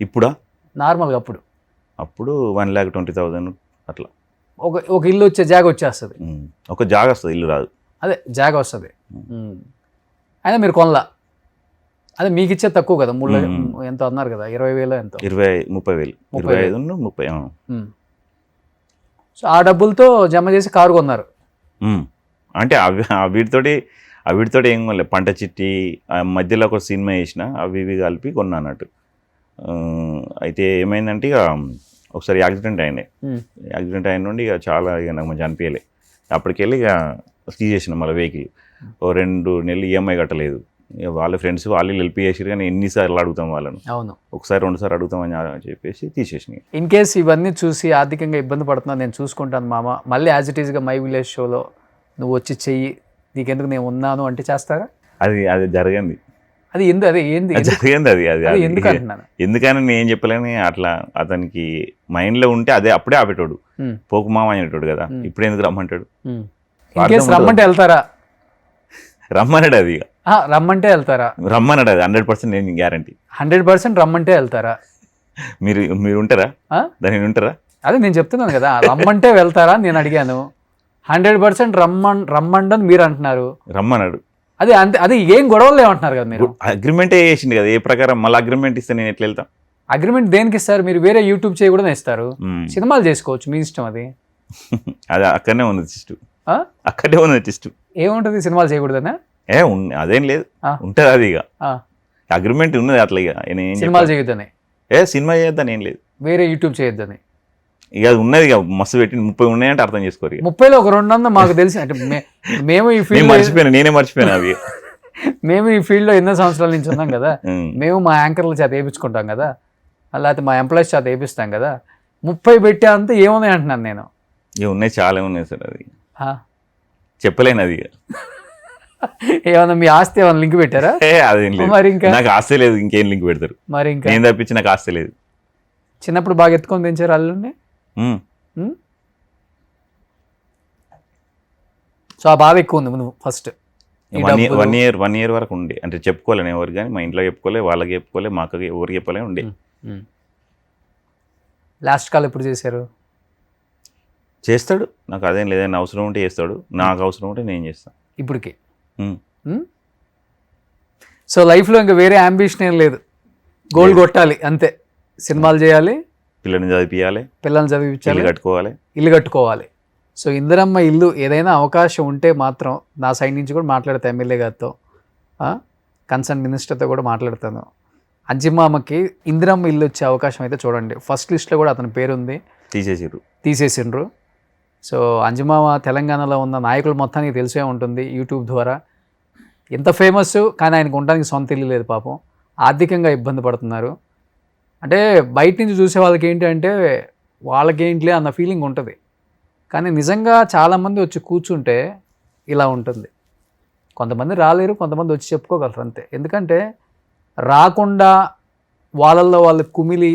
ఇప్పుడా? నార్మల్గా అప్పుడు 1,20,000 అట్లా. ఒక ఇల్లు వచ్చే జాగ వచ్చేస్తుంది. ఒక జాగ వస్తుంది, ఇల్లు రాదు. అదే జాగ వస్తుంది. అయినా మీరు కొనలా? అదే మీకు ఇచ్చేది తక్కువ కదా, 3 ఎంత అన్నారు కదా, 20,000 ఎంతో? 30,000, 25,000. సో ఆ డబ్బులతో జమ చేసి కారు కొన్నారు. అంటే వీటితోటి ఏం కొనలేదు. పంట చిట్టి మధ్యలో ఒక సినిమా వేసిన, అవి ఇవి కలిపి కొన్నా అన్నట్టు. అయితే ఏమైందంటే ఇక ఒకసారి యాక్సిడెంట్ అయిన నుండి ఇక చాలా ఇక నాకు మంచి అనిపించలే. అప్పటికెళ్ళి ఇక తీసేసిన మళ్ళీ వెహికల్. 2 నెలలు ఈఎంఐ కట్టలేదు, ఇక వాళ్ళ ఫ్రెండ్స్ వాళ్ళు హెల్ప్ చేసిరు, కానీ ఎన్నిసార్లు అడుగుతాం వాళ్ళను, అవును. ఒకసారి 2 సార్లు అడుగుతామని చెప్పేసి తీసేసినాయి. ఇన్ కేస్ ఇవన్నీ చూసి ఆర్థికంగా ఇబ్బంది పడుతున్నా నేను చూసుకుంటాను మామ, మళ్ళీ యాజ్ ఇట్ ఈస్గా మై విలేజ్ షోలో నువ్వు వచ్చి చెయ్యి, నీకెందుకు నేను ఉన్నాను అంటే చేస్తారా? అది జరగంది, అది అదే ఏంది జరిగింది. అది ఎందుకు అంటున్నాను, ఎందుకని నేను చెప్పలేని, అట్లా అతనికి మైండ్లో ఉంటే అప్పుడే ఆపేటోడు, పోకు మామ అనేటోడు కదా, ఇప్పుడు ఎందుకు రమ్మంటాడు? ఇన్ కేస్ రమ్మంటే వెళ్తారా? రమ్మన్నాడు అది, రమ్మంటే వెళ్తారా? రమ్మన్నాడు అది 100% నేను గ్యారంటీ. 100% రమ్మంటే వెళ్తారా? మీరు ఉంటారా దాని ఉంటారా? అదే నేను చెప్తున్నాను కదా, రమ్మంటే వెళ్తారా నేను అడిగాను. 100% రమ్మండని మీరు అంటున్నారు. రమ్మన్నాడు అదే అంతే, అది ఏం గొడవలు ఏమంటున్నారు కదా మీరు. అగ్రిమెంటే చేసింది కదా, ఏ ప్రకారం మళ్ళీ అగ్రిమెంట్ ఇస్తే నేను ఎట్లా వెళ్తాం? అగ్రిమెంట్ దేనికి ఇస్తారు? మీరు వేరే యూట్యూబ్ చేయ కూడా ఇస్తారు, సినిమాలు చేసుకోవచ్చు, మీ ఇష్టం. అది అది అక్కడనే ఉంది టెస్ట్, అక్కడే ఉంది టెస్ట్. ఏముంటుంది సినిమాలు చేయకూడదనా? అదేం లేదు, ఉంటుంది అది. ఇక అగ్రిమెంట్ ఉన్నది అట్లా, ఇక సినిమాలు చేయొద్దని, సినిమా చేద్దాం ఏం లేదు, వేరే యూట్యూబ్ చేయొద్దని. ఇక అది ఉన్నది, ఇక మస్తు పెట్టి 30 ఉన్నాయంటే అర్థం చేసుకోరు. 30లో ఒక 200 మాకు తెలిసి, అంటే మేము ఈ ఫీల్డ్ నేనే మర్చిపోయాను అవి. మేము ఈ ఫీల్డ్లో ఎన్నో సంవత్సరాల నుంచి ఉన్నాం కదా, మేము మా యాంకర్ల చేత వేయించుకుంటాం కదా, లేకపోతే మా ఎంప్లాయీస్ చేత వేపిస్తాం కదా. 30 పెట్టే అంతా ఏమున్నాయి అంటున్నాను నేను. ఇక ఉన్నాయి, చాలా ఉన్నాయి సార్, అది చెప్పలేను. అది ఏమన్నా మీ ఆస్తి ఏమన్నా లింక్ పెట్టారా? అదేం లేదు, మరి ఇంకా నాకు ఆస్తి లేదు, ఇంకేం లింక్ పెడతారు? మరి ఇంకా నేను తప్పించి నాకు ఆస్తి లేదు. చిన్నప్పుడు బాగా ఎత్తుకొని పెంచారు అల్లుడిని. సో ఆ బాధ ఎక్కువ ఉంది నువ్వు ఫస్ట్ 1 year వరకు ఉండే, అంటే చెప్పుకోలేను ఎవరు, కానీ మా ఇంట్లో చెప్పుకోలే, వాళ్ళకి చెప్పుకోలే, మా అక్కకి ఎవరికి చెప్పలే ఉండే. లాస్ట్ కాల్ ఎప్పుడు చేశారు? చేస్తాడు, నాకు అదేం లేదని అవసరం ఉంటే చేస్తాడు, నాకు అవసరం ఉంటే నేను చేస్తాను ఇప్పటికి. సో లైఫ్లో ఇంకా వేరే అంబిషన్ ఏం లేదు, గోల్ కొట్టాలి అంతే, సినిమాలు చేయాలి, పిల్లల్ని చదివించాలి, పిల్లల్ని చదివించాలి, ఇల్లు కట్టుకోవాలి. సో ఇందిరమ్మ ఇల్లు ఏదైనా అవకాశం ఉంటే మాత్రం నా సైడ్ నుంచి కూడా మాట్లాడతాను, ఎమ్మెల్యే గారితో, కన్సర్న్ మినిస్టర్తో కూడా మాట్లాడతాను. అంజిమామకి ఇందిరమ్మ ఇల్లు వచ్చే అవకాశం అయితే చూడండి. ఫస్ట్ లిస్ట్లో కూడా అతని పేరు ఉంది, తీసేసిండ్రు. సో అంజిమామ తెలంగాణలో ఉన్న నాయకులు మొత్తానికి తెలిసే ఉంటుంది యూట్యూబ్ ద్వారా. ఎంత ఫేమస్, కానీ ఆయనకు ఉండడానికి సొంత ఇల్లు లేదు పాపం, ఆర్థికంగా ఇబ్బంది పడుతున్నారు. అంటే బయట నుంచి చూసే వాళ్ళకి ఏంటంటే వాళ్ళకేంటిలే అన్న ఫీలింగ్ ఉంటుంది, కానీ నిజంగా చాలామంది వచ్చి కూర్చుంటే ఇలా ఉంటుంది. కొంతమంది రాలేరు, కొంతమంది వచ్చి చెప్పుకోగలరు అంతే. ఎందుకంటే రాకుండా వాళ్ళల్లో వాళ్ళు కుమిలి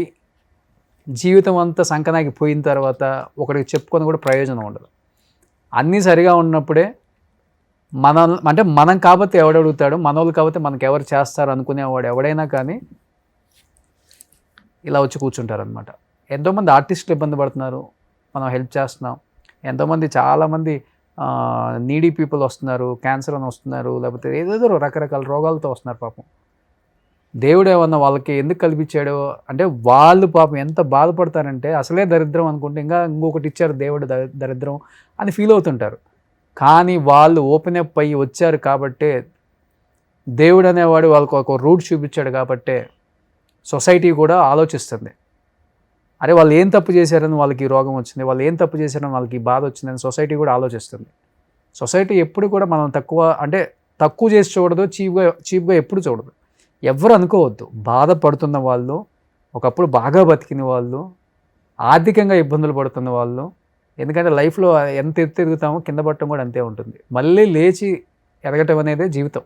జీవితం అంతా సంకనాకి పోయిన తర్వాత ఒకరికి చెప్పుకొని కూడా ప్రయోజనం ఉండదు. అన్నీ సరిగా ఉన్నప్పుడే మనం కాబట్టి ఎవడడుగుతాడు, మనోళ్ళు కాబట్టి మనకు ఎవరు చేస్తారు అనుకునేవాడు ఎవడైనా కానీ ఇలా వచ్చి కూర్చుంటారనమాట. ఎంతోమంది ఆర్టిస్టులు ఇబ్బంది పడుతున్నారు, మనం హెల్ప్ చేస్తున్నాం. ఎంతోమంది చాలామంది నీడీ పీపుల్ వస్తున్నారు, క్యాన్సర్ అని వస్తున్నారు, లేకపోతే ఏదేదో రకరకాల రోగాలతో వస్తున్నారు. పాపం దేవుడు ఏమన్నా వాళ్ళకి ఎందుకు కల్పించాడో, అంటే వాళ్ళు పాపం ఎంత బాధపడతారంటే అసలే దరిద్రం అనుకుంటే ఇంకా ఇంకొకటి ఇచ్చారు దేవుడు దరిద్రం అని ఫీల్ అవుతుంటారు. కానీ వాళ్ళు ఓపెన్ అప్ అయ్యి వచ్చారు కాబట్టే, దేవుడు అనేవాడు వాళ్ళకు ఒక రూట్ చూపించాడు కాబట్టే సొసైటీ కూడా ఆలోచిస్తుంది. అరే వాళ్ళు ఏం తప్పు చేశారని వాళ్ళకి రోగం వచ్చింది, వాళ్ళు ఏం తప్పు చేశారని వాళ్ళకి బాధ వచ్చిందని సొసైటీ కూడా ఆలోచిస్తుంది. సొసైటీ ఎప్పుడు కూడా మనం తక్కువ చేసి చూడదు, చీప్గా ఎప్పుడు చూడదు. ఎవరు అనుకోవద్దు, బాధపడుతున్న వాళ్ళు, ఒకప్పుడు బాగా బతికిన వాళ్ళు, ఆర్థికంగా ఇబ్బందులు పడుతున్న వాళ్ళు. ఎందుకంటే లైఫ్లో ఎంత ఎదుగుతామో కింద పడటం కూడా అంతే ఉంటుంది. మళ్ళీ లేచి ఎదగటం అనేది జీవితం.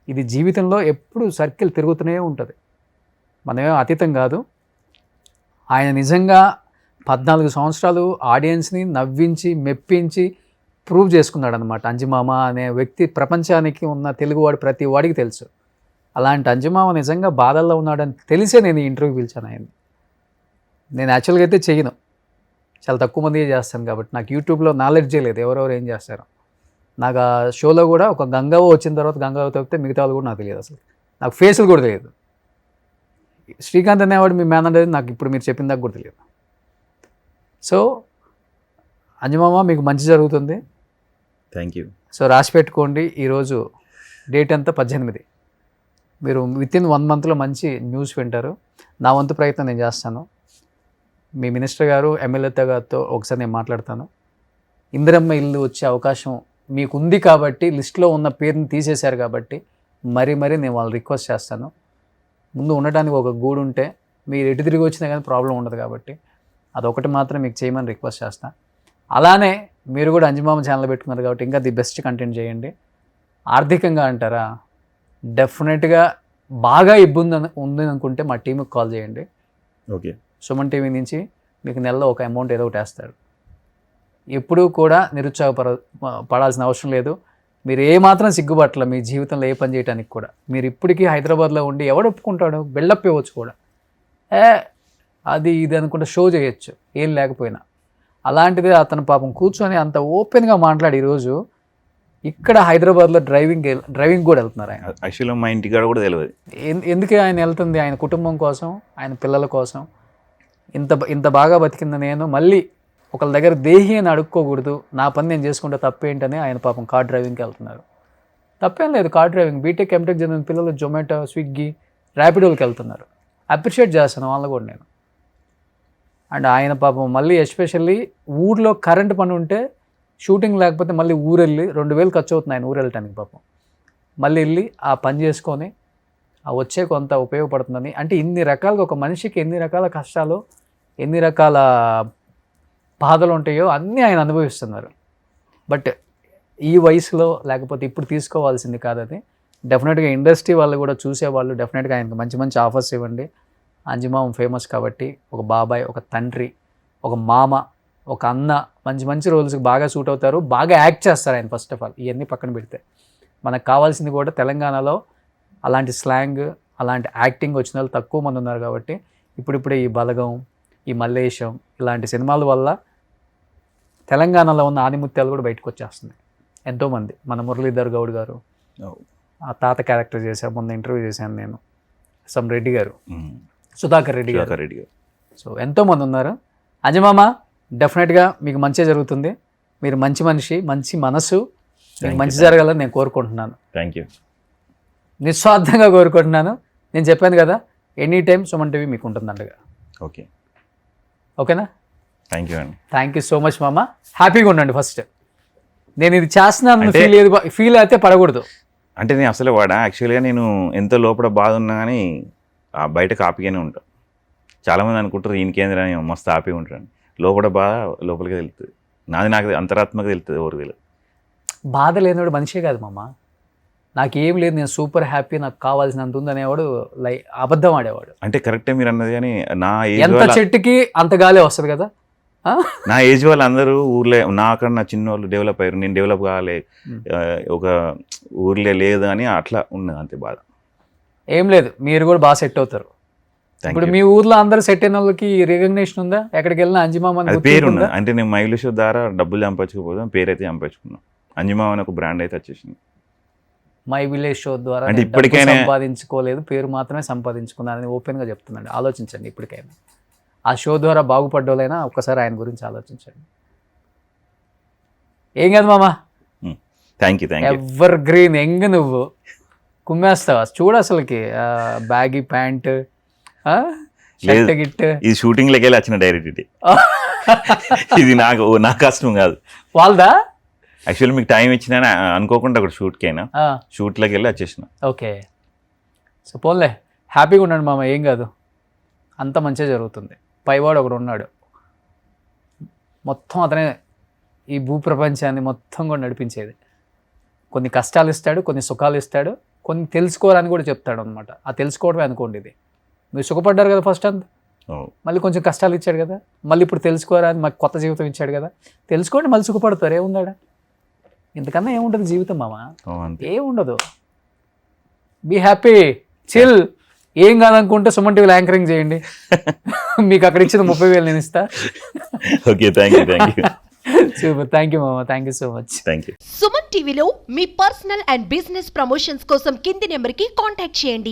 ఇది జీవితంలో ఎప్పుడు సర్కిల్ తిరుగుతూనే ఉంటుంది, మనమేం అతీతం కాదు. ఆయన నిజంగా 14 సంవత్సరాలు ఆడియన్స్ని నవ్వించి మెప్పించి ప్రూవ్ చేసుకున్నాడు అనమాట. అంజిమామ అనే వ్యక్తి ప్రపంచానికి ఉన్న తెలుగువాడు ప్రతి వాడికి తెలుసు. అలాంటి అంజిమామ నిజంగా బాధల్లో ఉన్నాడని తెలిసే నేను ఈ ఇంటర్వ్యూ పిలిచాను ఆయన్ని. నేను యాక్చువల్గా అయితే చేయను, చాలా తక్కువ మంది చేస్తాను కాబట్టి నాకు యూట్యూబ్లో నాలెడ్జే లేదు ఎవరెవరు ఏం చేస్తారో. నాకు ఆ షోలో కూడా ఒక గంగవ్వ వచ్చిన తర్వాత గంగవ్వ తప్పితే మిగతా వాళ్ళు కూడా నాకు తెలియదు, అసలు నాకు ఫేసులు కూడా తెలియదు. శ్రీకాంత్ అనేవాడు మీ మేనేజర్ నాకు ఇప్పుడు మీరు చెప్పిన దాకా కూడా తెలియదు. సో అంజమామ మీకు మంచి జరుగుతుంది, థ్యాంక్ యూ. సో రాసి పెట్టుకోండి. ఈరోజు డేట్ ఎంత 18. మీరు వితిన్ 1 monthలో మంచి న్యూస్ వింటారు. నా వంతు ప్రయత్నం నేను చేస్తాను. మీ మినిస్టర్ గారు ఎమ్మెల్యే గారితో ఒకసారి నేను మాట్లాడతాను. ఇందిరమ్మ ఇల్లు వచ్చే అవకాశం మీకు ఉంది కాబట్టి, లిస్ట్లో ఉన్న పేరుని తీసేశారు కాబట్టి మరీ నేను వాళ్ళు రిక్వెస్ట్ చేస్తాను, ముందు ఉండటానికి ఒక గూడు ఉంటే మీరు ఎటు తిరిగి వచ్చినా కానీ ప్రాబ్లం ఉండదు, కాబట్టి అదొకటి మాత్రం మీకు చేయమని రిక్వెస్ట్ చేస్తాను. అలానే మీరు కూడా అంజమామ ఛానల్ పెట్టుకున్నారు కాబట్టి ఇంకా ది బెస్ట్ కంటెంట్ చేయండి. ఆర్థికంగా అంటారా, డెఫినెట్గా బాగా ఇబ్బంది ఉంది అనుకుంటే మా టీంకి కాల్ చేయండి. ఓకే, సుమన్ టీవీ నుంచి మీకు నెలలో ఒక అమౌంట్ ఏదో ఒకటి వేస్తారు. ఎప్పుడూ కూడా పడాల్సిన అవసరం లేదు. మీరు ఏమాత్రం సిగ్గుపట్ల మీ జీవితంలో ఏ పని చేయడానికి కూడా. మీరు ఇప్పటికీ హైదరాబాద్లో ఉండి ఎవడు ఒప్పుకుంటాడు, బిల్డప్ ఇవ్వచ్చు కూడా, అది ఇది అనుకుంటే షో చేయొచ్చు ఏం లేకపోయినా. అలాంటిది అతను పాపం కూర్చొని అంత ఓపెన్గా మాట్లాడి ఈరోజు ఇక్కడ హైదరాబాద్లో డ్రైవింగ్ కూడా వెళ్తున్నారు ఆయన. యాక్చువల్గా మా ఇంటికాడ కూడా తెలియదు. ఎందుకే ఆయన వెళ్తుంది, ఆయన కుటుంబం కోసం, ఆయన పిల్లల కోసం. ఇంత బాగా బతికింది నేను మళ్ళీ ఒకళ్ళ దగ్గర దేహి అని అడుక్కోకూడదు, నా పని నేను చేసుకుంటే తప్పేంటని ఆయన పాపం కార్ డ్రైవింగ్కి వెళ్తున్నారు. తప్పేం లేదు, కార్ డ్రైవింగ్ బీటెక్ ఎంటెక్ చదివిన పిల్లలు జొమాటో, స్విగ్గీ, ర్యాపిడోకి వెళ్తున్నారు. అప్రిషియేట్ చేస్తాను వాళ్ళని కూడా నేను. అండ్ ఆయన పాపం మళ్ళీ ఎస్పెషల్లీ ఊర్లో కరెంట్ పని ఉంటే షూటింగ్ లేకపోతే మళ్ళీ ఊరు వెళ్ళి 2,000 ఖర్చు అవుతుంది ఆయన ఊరు వెళ్ళటానికి. పాపం మళ్ళీ వెళ్ళి ఆ పని చేసుకొని ఆ వచ్చే కొంత ఉపయోగపడుతుందని. అంటే ఇన్ని రకాలుగా ఒక మనిషికి ఎన్ని రకాల కష్టాలు, ఎన్ని రకాల బాధలు ఉంటాయో అన్నీ ఆయన అనుభవిస్తున్నారు. బట్ ఈ వయసులో లేకపోతే ఇప్పుడు తీసుకోవాల్సింది కాదు అది. డెఫినెట్గా ఇండస్ట్రీ వాళ్ళు కూడా చూసేవాళ్ళు డెఫినెట్గా ఆయనకు మంచి ఆఫర్స్ ఇవ్వండి. అంజమామ ఫేమస్ కాబట్టి ఒక బాబాయ్, ఒక తండ్రి, ఒక మామ, ఒక అన్న, మంచి రోల్స్కి బాగా సూట్ అవుతారు, బాగా యాక్ట్ చేస్తారు ఆయన. ఫస్ట్ ఆఫ్ ఆల్ ఇవన్నీ పక్కన పెడితే మనకు కావాల్సింది కూడా తెలంగాణలో అలాంటి స్లాంగ్, అలాంటి యాక్టింగ్ వచ్చిన వాళ్ళు తక్కువ మంది ఉన్నారు. కాబట్టి ఇప్పుడిప్పుడే ఈ బలగం, ఈ మల్లేశం ఇలాంటి సినిమాల వల్ల తెలంగాణలో ఉన్న ఆనిముత్యాలు కూడా బయటకు వచ్చేస్తున్నాయి ఎంతోమంది. మన మురళీధర్ గౌడ్ గారు ఆ తాత క్యారెక్టర్ చేశారు, మొన్న ఇంటర్వ్యూ చేశాను నేను. సమ్ రెడ్డి గారు, సుధాకర్ రెడ్డి గారు. సో ఎంతోమంది ఉన్నారు. అంజమామ డెఫినెట్గా మీకు మంచి జరుగుతుంది. మీరు మంచి మనిషి, మంచి మనసు, మీకు మంచి జరగాలని నేను కోరుకుంటున్నాను. థ్యాంక్ యూ, నిస్వార్థంగా కోరుకుంటున్నాను. నేను చెప్పాను కదా, ఎనీ టైం సుమన్ టీవీ మీకు ఉంటుందండగా. ఓకే, ఓకేనా? థ్యాంక్ యూ అండి. థ్యాంక్ యూ సో మచ్ మామ. హ్యాపీగా ఉండండి. ఫస్ట్ నేను ఇది చేస్తున్నాను ఫీల్ అయితే పడకూడదు. అంటే నేను అసలు వాడా యాక్చువల్గా నేను ఎంత లోపల బాధ ఉన్నా కానీ బయట కాపీగానే ఉంటాను. చాలామంది అనుకుంటారు ఈయనకేంద్ర మస్తు హ్యాపీగా ఉంటాను. లోపల బాధ లోపలికి తెలుస్తుంది, నాది నాకు అంతరాత్మక తెలుస్తుంది. ఎవరు తెలియదు. బాధ లేనివాడు మనిషే కాదు మామ. నాకేం లేదు, నేను సూపర్ హ్యాపీ, నాకు కావాల్సినంత ఉంది అనేవాడు అబద్ధం ఆడేవాడు. అంటే కరెక్టే మీరు అన్నది, కానీ నా ఎంత చెట్టుకి అంత గాలే వస్తుంది కదా. నా ఏజ్ వాళ్ళు అందరూ ఊర్లే, నాకన్నా చిన్న వాళ్ళు డెవలప్ అయ్యారు, నేను డెవలప్ కావాలి, ఒక ఊర్లే లేదు అని అట్లా ఉన్నది అంతే బాధ. ఏం లేదు, మీరు కూడా బాగా సెట్ అవుతారు. ఇప్పుడు మీ ఊర్లో అందరూ సెట్ అయిన వాళ్ళకి రికగ్నేషన్ ఉందా? ఎక్కడికి వెళ్ళినా అంజమామ పేరు ఉన్నది. అంటే నేను మైలు షో ద్వారా డబ్బులు సంపాదించుకోపోతాం, పేరు అయితే సంపాదించుకున్నాం. అంజమామ అని ఒక బ్రాండ్ అయితే వచ్చేసింది. మై విలేజ్ షో ద్వారా అంటే ఇప్పటికైనా సంపాదించుకోలేదు, పేరు మాత్రమే సంపాదించుకున్నానని ఓపెన్గా చెప్తున్నాను. ఆలోచించండి ఇప్పటికైనా. ఆ షో ద్వారా బాగుపడ్డోళ్ళైనా ఒక్కసారి ఆయన గురించి ఆలోచించండి. ఏం కాదు మామ, thank you. Ever green young, నువ్వు కుమ్మేస్తావా చూడు. అసలుకి బ్యాగీ ప్యాంట్, గిట్, ఇది షూటింగ్ లకి వెళ్ళి వచ్చిన డైరెక్ట్ ఇది. ఇది నా కష్టం కాదు, వాళ్ళదా. యాక్చువల్లీ మీకు టైం ఇచ్చినా అనుకోకుండా అక్కడ షూట్కి అయినా షూట్లోకి వెళ్ళి వచ్చేసిన. ఓకే, సో పోన్లే, హ్యాపీగా ఉండండి మామ, ఏం కాదు, అంత మంచిగా జరుగుతుంది. పైవాడు ఒకడు ఉన్నాడు, మొత్తం అతనే ఈ భూప్రపంచాన్ని మొత్తం కూడా నడిపించేది. కొన్ని కష్టాలు ఇస్తాడు, కొన్ని సుఖాలు ఇస్తాడు, కొన్ని తెలుసుకోవాలని కూడా చెప్తాడు అనమాట. ఆ తెలుసుకోవడమే అనుకోండి ఇది. మీరు సుఖపడ్డారు కదా ఫస్ట్ అంతా, మళ్ళీ కొంచెం కష్టాలు ఇచ్చాడు కదా, మళ్ళీ ఇప్పుడు తెలుసుకోవాలని మాకు కొత్త జీవితం ఇచ్చాడు కదా, తెలుసుకోండి మళ్ళీ సుఖపడతారు. ఏముందాడా, ఇంతకన్నా ఏముంటుంది జీవితం మామ, ఏముండదు. Be happy, chill. ఏం కాదనుకుంటే సుమన్ టీవీలో యాంకరింగ్ చేయండి. మీకు అక్కడ ఇచ్చిన 30,000 నేను ఇస్తా. Okay, thank you. Super, thank you మామ, thank you so much. Thank you. Suman టీవీలో మీ పర్సనల్ అండ్ బిజినెస్ ప్రమోషన్స్ కోసం కింది నెంబర్కి కాంటాక్ట్ చేయండి.